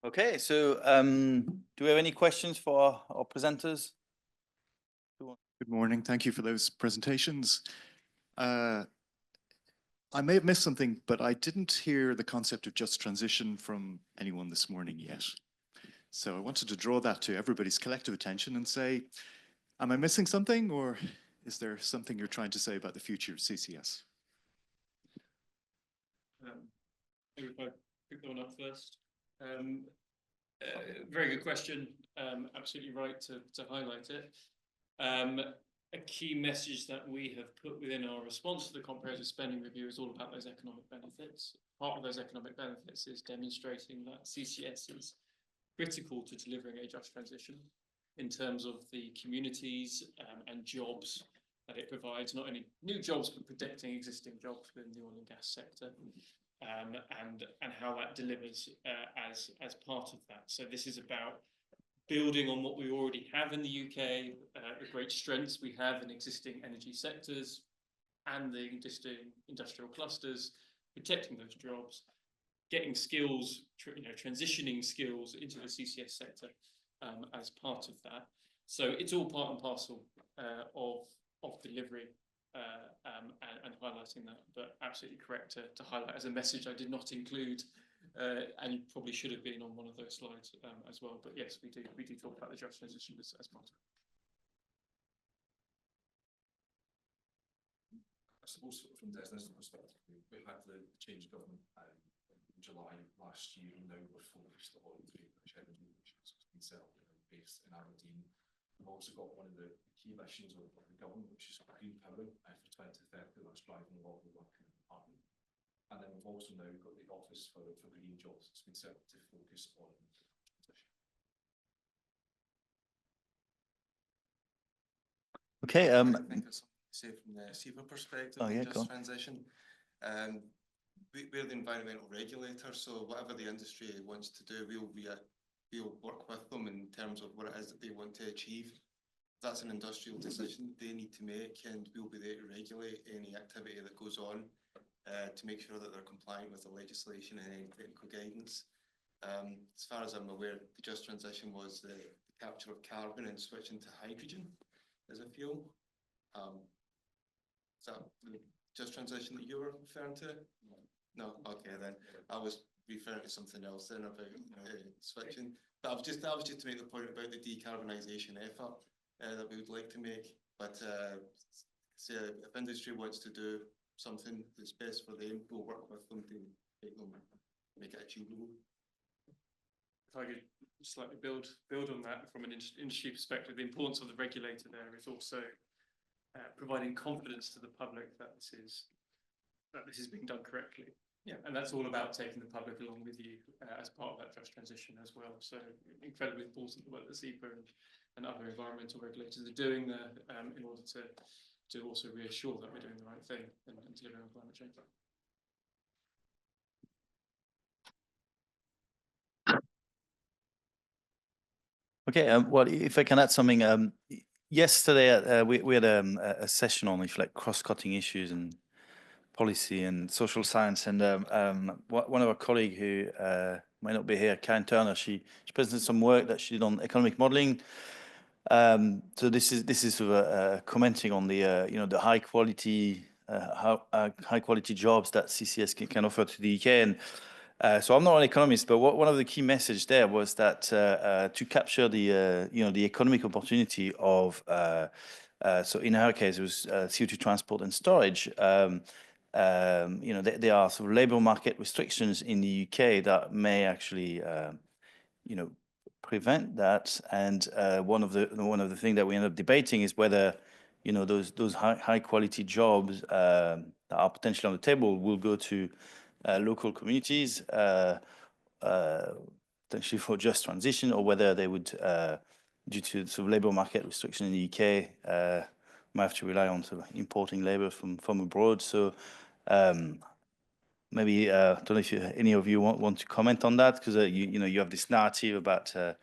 Okay, so do we have any questions for our presenters? Good morning. Thank you for those presentations. I may have missed something, but I didn't hear the concept of just transition from anyone this morning yet. So I wanted to draw that to everybody's collective attention and say, am I missing something, or is there something you're trying to say about the future of CCS? Maybe if I pick that one up first. Very good question. Absolutely right to highlight it. A key message that we have put within our response to the comprehensive spending review is all about those economic benefits. Part of those economic benefits is demonstrating that CCS is critical to delivering a just transition in terms of the communities and jobs that it provides, not only new jobs, but protecting existing jobs within the oil and gas sector, and how that delivers as part of that. So this is about building on what we already have in the UK, the great strengths we have in existing energy sectors and the existing industrial clusters, protecting those jobs, getting skills, transitioning skills into the CCS sector as part of that. So it's all part and parcel of delivery and highlighting that, but absolutely correct to highlight as a message I did not include, and probably should have been on one of those slides as well. But yes, we do talk about the just transition as part of it. I suppose from DESNZ's perspective, we had the change of government in July last year, and now we're focused on Sheffield, which has been set up based in Aberdeen. We've also got one of the key missions of the government, which is green power for 2030. That's driving a lot of the work in the department. And then we've also now got the Office for Green Jobs. It's been set up to focus on transition. Okay. I think it's something to say from the SEPA perspective, Oh, yeah, just transition. We're the environmental regulator, so whatever the industry wants to do, we'll work with them in terms of what it is that they want to achieve. That's an industrial decision they need to make, and we'll be there to regulate any activity that goes on to make sure that they're compliant with the legislation and any technical guidance. As far as I'm aware, the just transition was the capture of carbon and switching to hydrogen as a fuel. Is that the just transition that you were referring to? No, okay then. I was referring to something else then about switching. But that was just to make the point about the decarbonisation effort that we would like to make. But say if industry wants to do something that's best for them, we'll work with them to make it achievable. If I could slightly build on that from an industry perspective, the importance of the regulator there is also providing confidence to the public that this is being done correctly. Yeah, and that's all about taking the public along with you as part of that just transition as well. So incredibly important the work that SEPA and other environmental regulators are doing there in order to also reassure that we're doing the right thing and delivering on climate change. Okay. Well, if I can add something, yesterday we had a session on cross-cutting issues and policy and social science, and one of our colleagues who might not be here, Karen Turner, she presented some work that she did on economic modelling. So this is sort of commenting on the the high quality jobs that CCS can offer to the UK. And so I'm not an economist, but one of the key messages there was that to capture the the economic opportunity of so in our case it was CO2 transport and storage. There are sort of labour market restrictions in the UK that may actually prevent that. And one of the things that we end up debating is whether those high quality jobs that are potentially on the table will go to local communities potentially for just transition, or whether they would due to sort of labour market restriction in the UK might have to rely on sort of importing labour from abroad. So maybe I don't know if any of you want to comment on that, because you have this narrative about the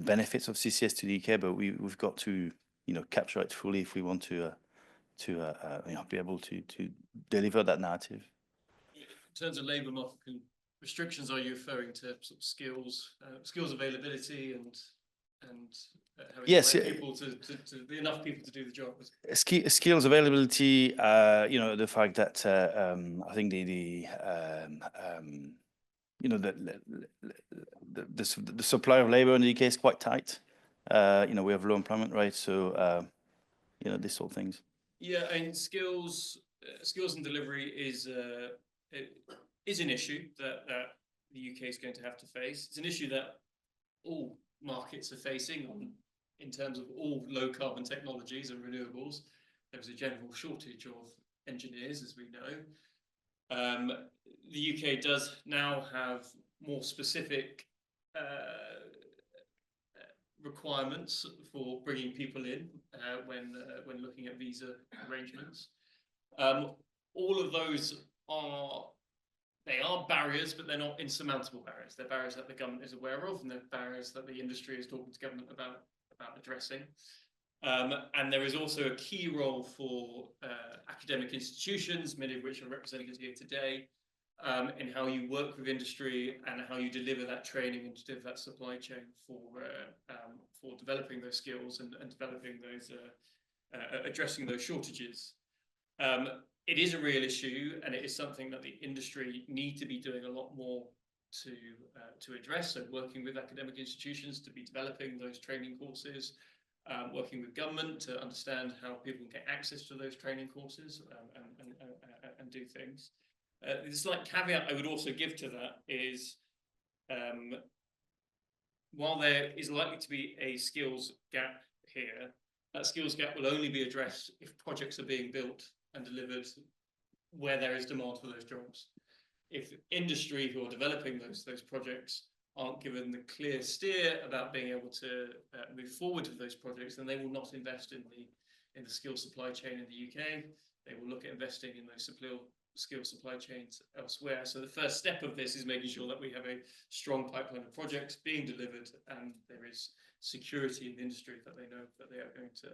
benefits of CCS to the UK, but we've got to capture it fully if we want to be able to deliver that narrative. In terms of labour market restrictions, are you referring to sort of skills availability and having yes, enough people to do the job? Skills availability, the fact that I think the supply of labour in the UK is quite tight. We have low employment rates, so these sort of things. Yeah, and skills and delivery is an issue that the UK is going to have to face. It's an issue that all markets are facing in terms of all low carbon technologies and renewables. There's a general shortage of engineers, as we know. The UK does now have more specific requirements for bringing people in when looking at visa arrangements. All of those are barriers, but they're not insurmountable barriers. They're barriers that the government is aware of, and they're barriers that the industry is talking to government about addressing. And there is also a key role for academic institutions, many of which are represented here today, in how you work with industry and how you deliver that training and deliver that supply chain for developing those skills and developing those, addressing those shortages. It is a real issue, and it is something that the industry need to be doing a lot more to address. So working with academic institutions to be developing those training courses, working with government to understand how people can get access to those training courses and do things. The slight caveat I would also give to that is, while there is likely to be a skills gap here, that skills gap will only be addressed if projects are being built and delivered where there is demand for those jobs. If industry who are developing those projects aren't given the clear steer about being able to move forward with those projects, then they will not invest in the skill supply chain in the UK. They will look at investing in those skill supply chains elsewhere. So the first step of this is making sure that we have a strong pipeline of projects being delivered, and there is security in the industry that they know that they are going to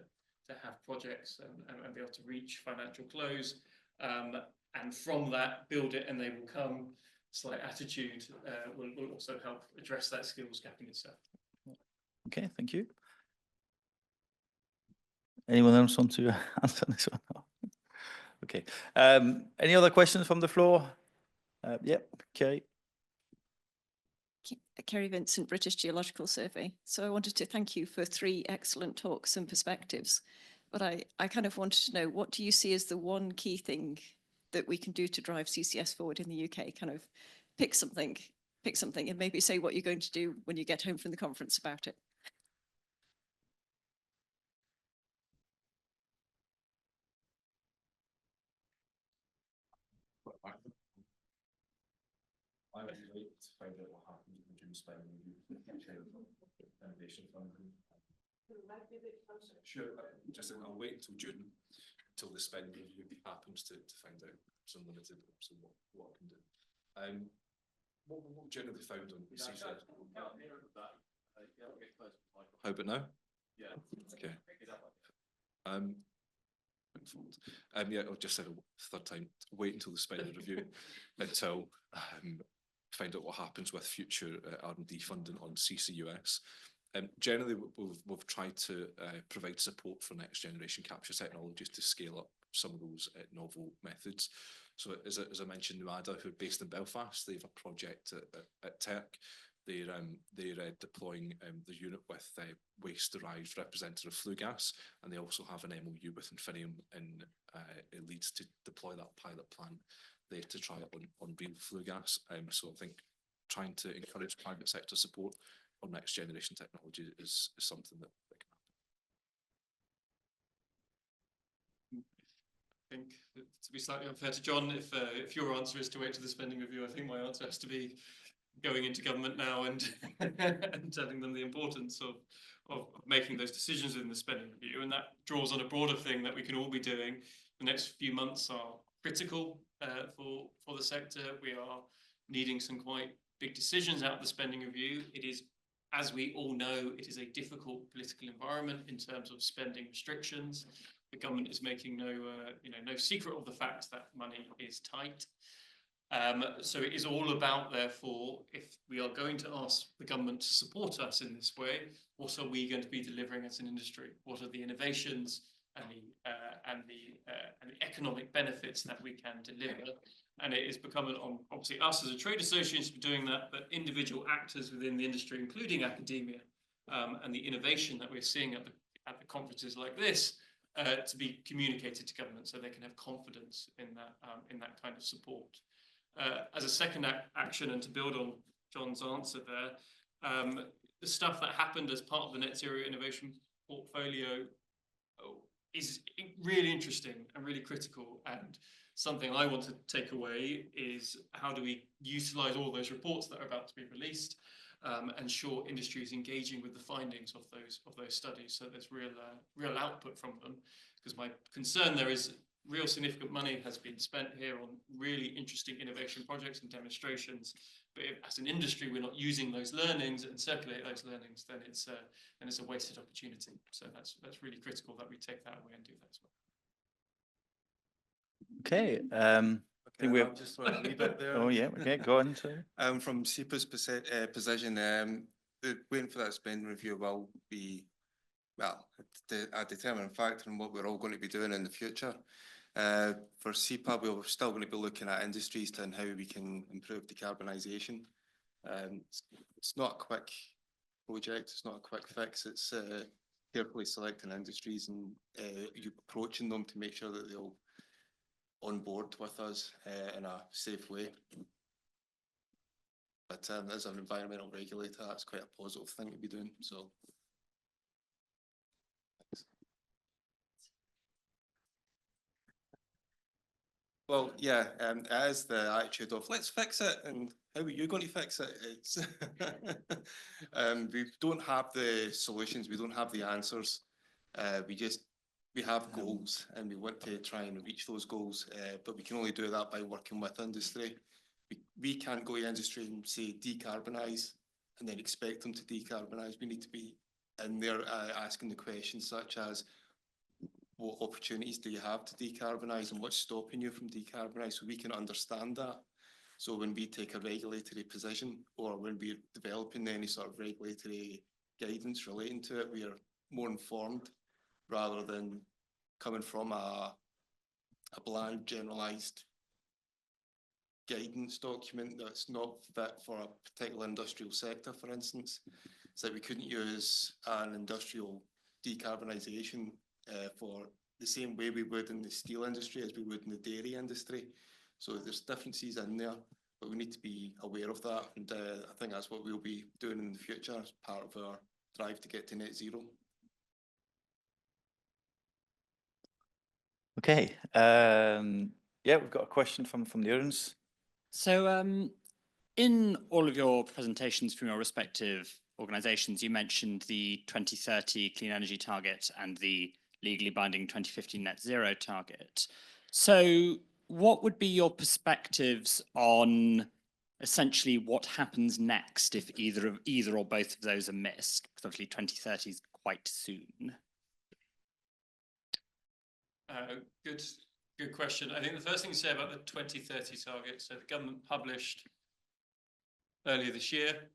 have projects and be able to reach financial close. And from that, build it and they will come. Slight attitude will also help address that skills gap in itself. Okay, thank you. Anyone else want to answer this one? Okay. Any other questions from the floor? Yep, Kerry. Kerry Vincent, British Geological Survey. So I wanted to thank you for 3 excellent talks and perspectives. But I kind of wanted to know, what do you see as the one key thing that we can do to drive CCS forward in the UK? Kind of pick something and maybe say what you're going to do when you get home from the conference about it. I would like to find out what happens with the June spending review. Innovation fund. Sure, I'll wait until June, until the spending review happens to find out some limited so what I can do. What generally found on CCS? How about now? Yeah. Okay. Yeah, I'll just say a third time, wait until the spending review until find out what happens with future R&D funding on CCUS. Generally, we've tried to provide support for next generation capture technologies to scale up some of those novel methods. So as I mentioned, NUADA, who are based in Belfast, they have a project at Tech. They're deploying the unit with waste-derived representative flue gas, and they also have an MOU with Infinium in Leeds to deploy that pilot plant there to try it on real flue gas. So I think trying to encourage private sector support on next generation technology is something that can happen. I think to be slightly unfair to John, if your answer is to wait to the spending review, I think my answer has to be going into government now and and telling them the importance of making those decisions in the spending review. And that draws on a broader thing that we can all be doing. The next few months are critical for the sector. We are needing some quite big decisions out of the spending review. It is, as we all know, it is a difficult political environment in terms of spending restrictions. The government is making no secret of the fact that money is tight. So it is all about, therefore, if we are going to ask the government to support us in this way, what are we going to be delivering as an industry? What are the innovations and the economic benefits that we can deliver? And it is becoming on, obviously, us as a trade association for doing that, but individual actors within the industry, including academia, and the innovation that we're seeing at the conferences like this, to be communicated to government so they can have confidence in that kind of support. As a second action, and to build on John's answer there, the stuff that happened as part of the Net Zero Innovation Portfolio is really interesting and really critical. And something I want to take away is how do we utilize all those reports that are about to be released, and ensure industry is engaging with the findings of those studies, so there's real output from them. Because my concern there is real significant money has been spent here on really interesting innovation projects and demonstrations, but if as an industry we're not using those learnings and circulate those learnings, then it's a wasted opportunity. So that's really critical that we take that away and do that as well. Okay, I think we have just want to leave it there. Oh yeah, okay, go on. Sorry. From SEPA's position, the waiting for that spending review will be, well, a determining factor in what we're all going to be doing in the future. For SEPA, we're still going to be looking at industries and how we can improve decarbonisation. It's not a quick project, it's not a quick fix, it's carefully selecting industries and you approaching them to make sure that they'll on board with us in a safe way. But as an environmental regulator, that's quite a positive thing to be doing. So. Well, yeah, as the attitude of let's fix it, and how are you going to fix it? It's we don't have the solutions, we don't have the answers. We have goals, and we want to try and reach those goals, but we can only do that by working with industry. We can't go to industry and say decarbonise and then expect them to decarbonise. We need to be in there asking the questions such as, what opportunities do you have to decarbonise and what's stopping you from decarbonise, so we can understand that. So when we take a regulatory position or when we're developing any sort of regulatory guidance relating to it, we are more informed rather than coming from a bland generalised guidance document that's not fit for a particular industrial sector, for instance. So we couldn't use an industrial decarbonisation for the same way we would in the steel industry as we would in the dairy industry. So there's differences in there, but we need to be aware of that. And I think that's what we'll be doing in the future as part of our drive to get to net zero. Okay, yeah, we've got a question from the audience. So in all of your presentations from your respective organisations, you mentioned the 2030 clean energy target and the legally binding 2050 net zero target. So what would be your perspectives on essentially what happens next if either or both of those are missed? Because obviously 2030 is quite soon. Good question. I think the first thing to say about the 2030 target, so the government published earlier this year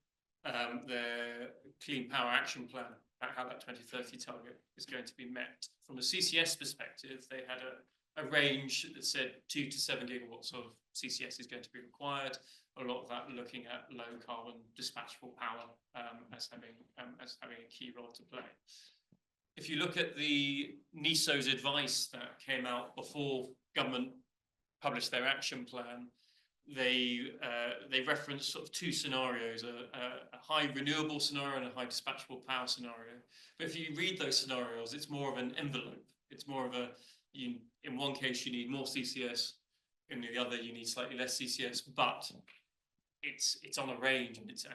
their Clean Power Action Plan, about how that 2030 target is going to be met. From a CCS perspective, they had a range that said 2 to 7 gigawatts of CCS is going to be required. A lot of that looking at low carbon dispatchable power as having a key role to play. If you look at the NESO's advice that came out before government published their action plan, they referenced sort of two scenarios, a high renewable scenario and a high dispatchable power scenario. But if you read those scenarios, it's more of an envelope. It's more of in one case you need more CCS, in the other you need slightly less CCS, but it's on a range and it's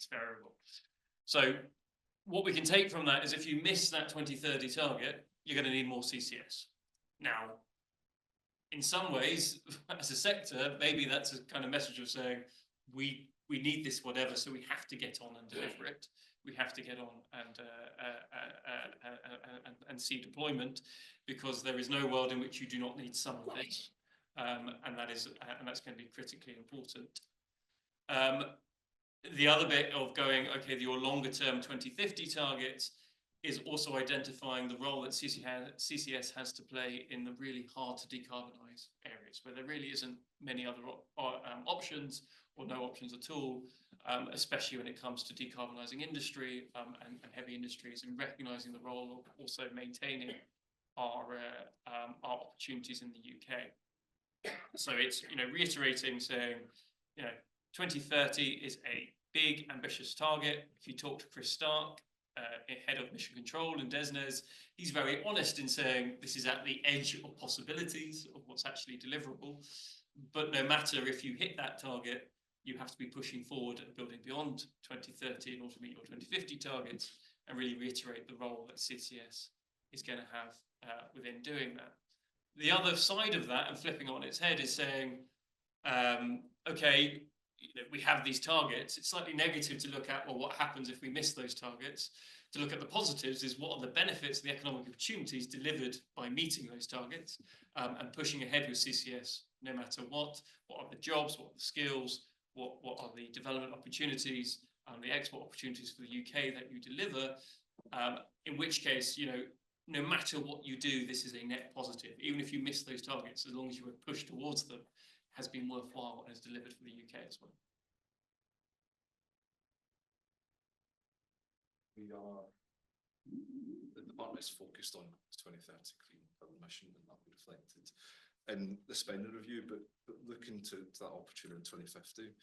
variable. So what we can take from that is if you miss that 2030 target, you're going to need more CCS. Now, in some ways, as a sector, maybe that's a kind of message of saying we need this whatever, so we have to get on and deliver it. We have to get on and see deployment, because there is no world in which you do not need some of this, and that's going to be critically important. The other bit of going, okay, your longer term 2050 targets is also identifying the role that CCS has to play in the really hard to decarbonise areas where there really isn't many other options or no options at all, especially when it comes to decarbonising industry and heavy industries, and recognising the role of also maintaining our opportunities in the UK. So it's, reiterating, saying, 2030 is a big, ambitious target. If you talk to Chris Stark, head of mission control in DESNZ, he's very honest in saying this is at the edge of possibilities of what's actually deliverable. But no matter if you hit that target, you have to be pushing forward and building beyond 2030 in order to meet your 2050 targets, and really reiterate the role that CCS is going to have within doing that. The other side of that, and flipping on its head, is saying, okay, we have these targets. It's slightly negative to look at, well, what happens if we miss those targets? To look at the positives is what are the benefits, the economic opportunities delivered by meeting those targets, and pushing ahead with CCS no matter what. What are the jobs? What are the skills? What are the development opportunities, the export opportunities for the UK that you deliver? In which case, no matter what you do, this is a net positive. Even if you miss those targets, as long as you were pushed towards them, has been worthwhile and has delivered for the UK as well. The department is focused on 2030 clean carbon mission, and that will be reflected in the spending review, but looking to that opportunity in 2050,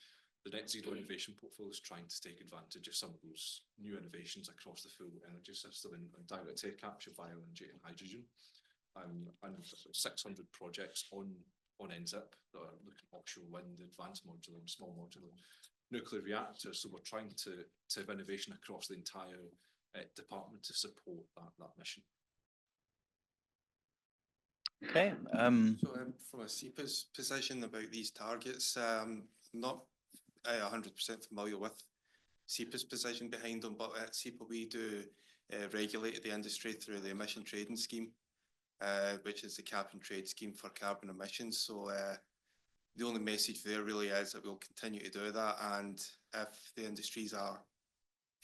the net zero innovation portfolio is trying to take advantage of some of those new innovations across the full energy system and direct air capture, bioenergy and hydrogen. And 600 projects on NZIP that are looking at offshore wind, advanced modular and small modular nuclear reactors. So we're trying to have innovation across the entire department to support that mission. Okay. So from a SEPA's position about these targets, not 100% familiar with SEPA's position behind them, but at SEPA we do regulate the industry through the emission trading scheme, which is the cap and trade scheme for carbon emissions. So the only message there really is that we'll continue to do that, and if the industries are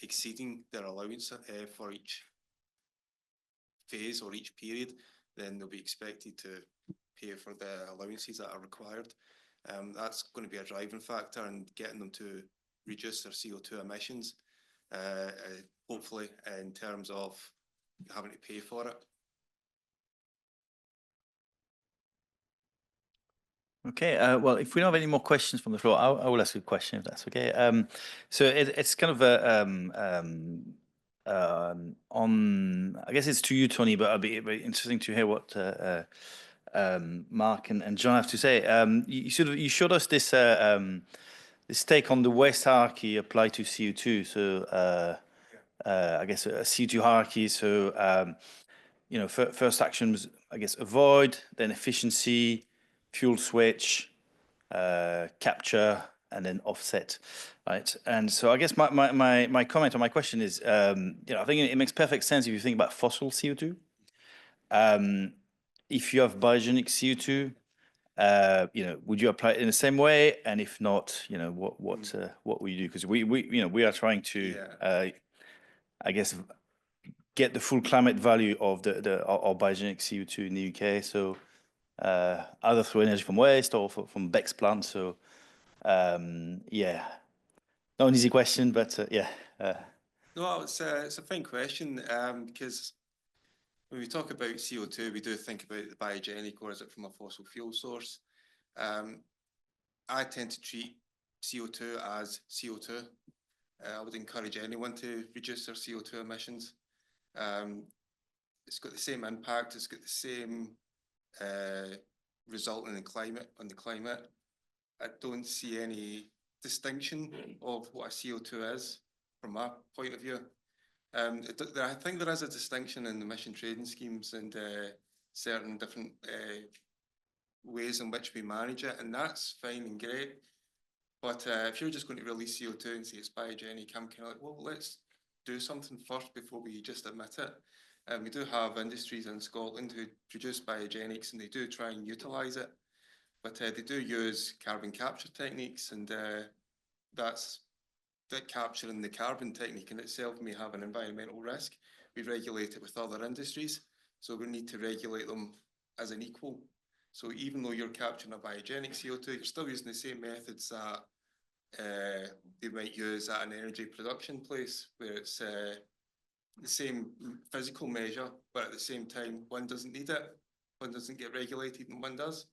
exceeding their allowance for each phase or each period, then they'll be expected to pay for the allowances that are required. That's going to be a driving factor in getting them to reduce their CO2 emissions, hopefully in terms of having to pay for it. Okay, well, if we don't have any more questions from the floor, I will ask you a question if that's okay. So it's kind of on, I guess it's to you, Tony, but it'll be very interesting to hear what Mark and John have to say. You showed us this this take on the waste hierarchy applied to CO2. So I guess a CO2 hierarchy. So first actions, I guess, avoid, then efficiency, fuel switch, capture, and then offset, right? And so I guess my comment or my question is, I think it makes perfect sense if you think about fossil CO2. If you have biogenic CO2, would you apply it in the same way? And if not, what will you do? Because we are trying to, I guess, get the full climate value of our biogenic CO2 in the UK. So either through energy from waste or from Beck's plant. So yeah, not an easy question, but yeah. No, it's a fine question, because when we talk about CO2, we do think about the biogenic, or is it from a fossil fuel source? I tend to treat CO2 as CO2. I would encourage anyone to reduce their CO2 emissions. It's got the same impact, it's got the same result in the climate, I don't see any distinction of what a CO2 is from my point of view. I think there is a distinction in the emission trading schemes and certain different ways in which we manage it, and that's fine and great. But if you're just going to release CO2 and say it's biogenic, I'm kind of like, well, let's do something first before we just admit it. We do have industries in Scotland who produce biogenics, and they do try and utilise it, but they do use carbon capture techniques, and that capturing the carbon technique in itself may have an environmental risk. We regulate it with other industries, so we need to regulate them as an equal. So even though you're capturing a biogenic CO2, you're still using the same methods that they might use at an energy production place, where it's the same physical measure, but at the same time, one doesn't need it, one doesn't get regulated and one does.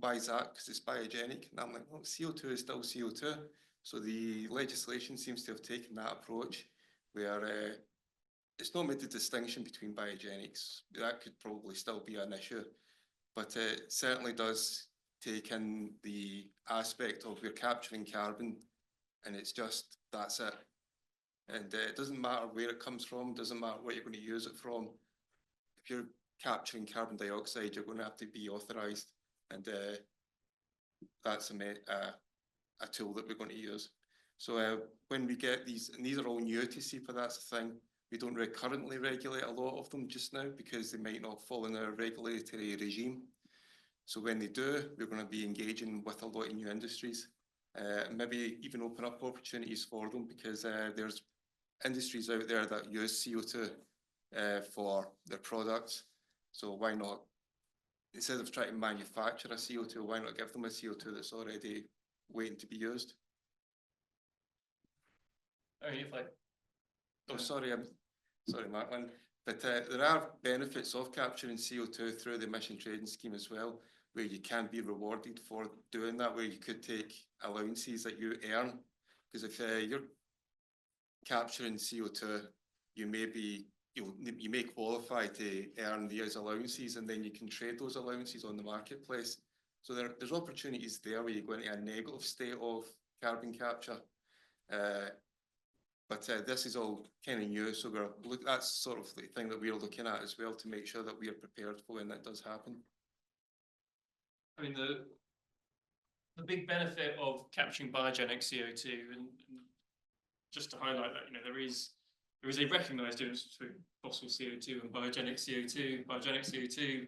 why is that? Because it's biogenic. And I'm like, well, CO2 is still CO2. So the legislation seems to have taken that approach where it's not made the distinction between biogenics. That could probably still be an issue, but it certainly does take in the aspect of we're capturing carbon and it's just, that's it. And it doesn't matter where it comes from, doesn't matter what you're going to use it from. If you're capturing carbon dioxide, you're going to have to be authorised, and that's a tool that we're going to use. So when we get these, and these are all new to SEPA, that's the thing. We don't currently regulate a lot of them just now because they might not fall in our regulatory regime. So when they do, we're going to be engaging with a lot of new industries, maybe even open up opportunities for them, because there's industries out there that use CO2 for their products. So why not, instead of trying to manufacture a CO2, why not give them a CO2 that's already waiting to be used? I mean, if I Oh, sorry, sorry, Martin. But there are benefits of capturing CO2 through the emission trading scheme as well, where you can be rewarded for doing that, where you could take allowances that you earn. Because if you're capturing CO2, you may qualify to earn these allowances, and then you can trade those allowances on the marketplace. So there's opportunities there where you go into a negative state of carbon capture. But this is all kind of new, so that's sort of the thing that we're looking at as well, to make sure that we are prepared for when that does happen. I mean, the big benefit of capturing biogenic CO2, and just to highlight that, you know, there is a recognised difference between fossil CO2 and biogenic CO2. Biogenic CO2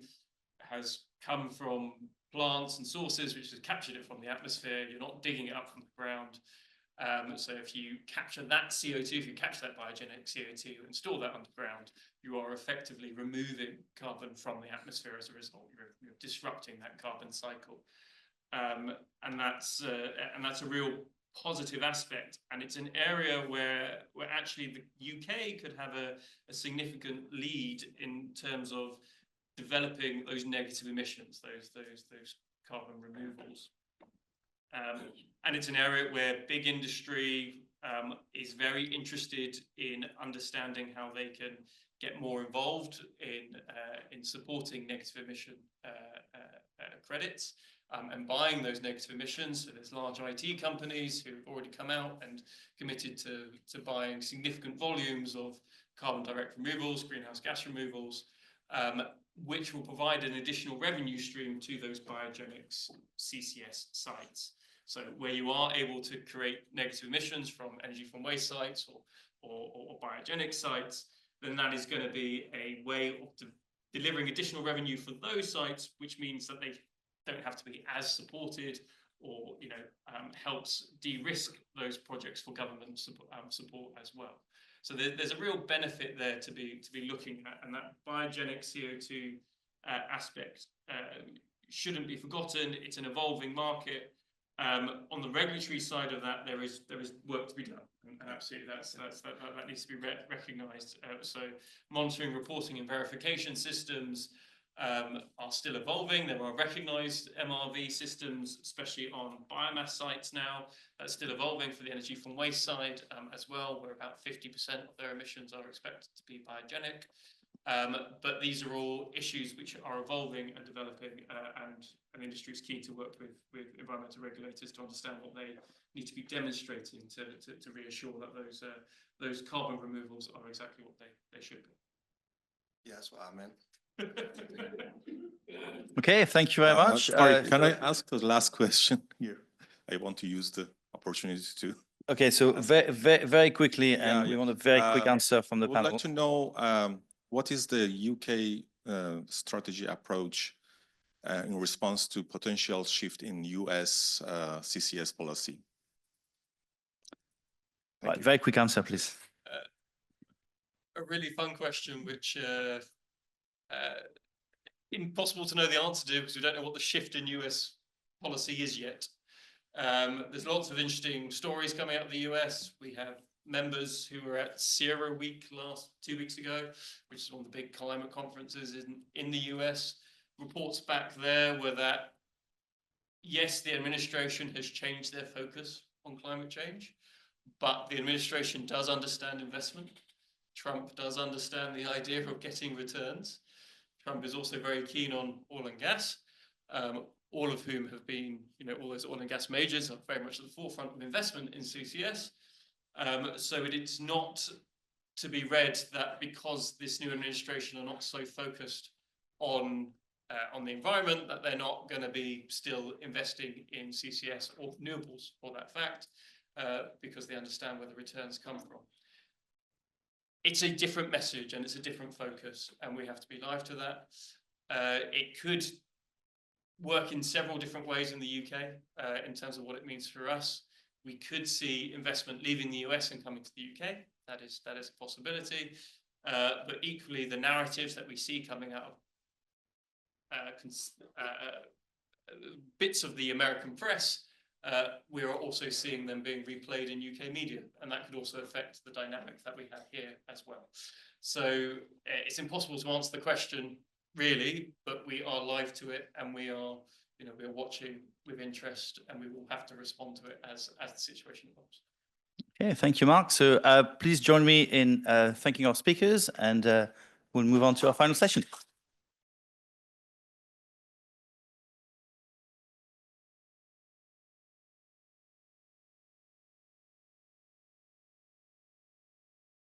has come from plants and sources which have captured it from the atmosphere. You're not digging it up from the ground. So if you capture that CO2, if you capture that biogenic CO2 and store that underground, you are effectively removing carbon from the atmosphere as a result. You're disrupting that carbon cycle, and that's a real positive aspect. And it's an area where actually the UK could have a significant lead in terms of developing those negative emissions, those carbon removals. And it's an area where big industry is very interested in understanding how they can get more involved in supporting negative emission credits and buying those negative emissions. So there's large IT companies who've already come out and committed to buying significant volumes of carbon direct removals, greenhouse gas removals, which will provide an additional revenue stream to those biogenic CCS sites. So where you are able to create negative emissions from energy from waste sites or biogenic sites, then that is going to be a way of delivering additional revenue for those sites, which means that they don't have to be as supported, or helps de-risk those projects for government support as well. So there's a real benefit there to be looking at, and that biogenic CO2 aspect shouldn't be forgotten. It's an evolving market. On the regulatory side of that, there is work to be done, and absolutely that needs to be recognised. So monitoring, reporting, and verification systems are still evolving. There are recognised MRV systems, especially on biomass sites now. That's still evolving for the energy from waste side as well, where about 50% of their emissions are expected to be biogenic. But these are all issues which are evolving and developing, and industry is keen to work with environmental regulators to understand what they need to be demonstrating to reassure that those carbon removals are exactly what they should be. Yeah, that's what I meant. Okay, thank you very much. Sorry, can I ask the last question here? I want to use the opportunity to. Okay, so very quickly, and we want a very quick answer from the I would panel. like to know what is the UK strategy approach in response to potential shift in US CCS policy? Right, very quick answer, please. A really fun question, which impossible to know the answer to, because we don't know what the shift in US policy is yet. There's lots of interesting stories coming out of the US. We have members who were at Sierra Week 2 weeks ago, which is one of the big climate conferences in the US. Reports back there were that yes, the administration has changed their focus on climate change, but the administration does understand investment. Trump does understand the idea of getting returns. Trump is also very keen on oil and gas, all of whom have been, all those oil and gas majors are very much at the forefront of investment in CCS. So it's not to be read that because this new administration are not so focused on the environment, that they're not going to be still investing in CCS or renewables for that fact, because they understand where the returns come from. It's a different message and it's a different focus, and we have to be alive to that. It could work in several different ways in the UK in terms of what it means for us. We could see investment leaving the US and coming to the UK. That is a possibility. But equally, the narratives that we see coming out of bits of the American press, we are also seeing them being replayed in UK media, and that could also affect the dynamic that we have here as well. So it's impossible to answer the question really, but we are live to it, and we are watching with interest, and we will have to respond to it as the situation evolves. Okay, thank you, Mark. So please join me in thanking our speakers, and we'll move on to our final session.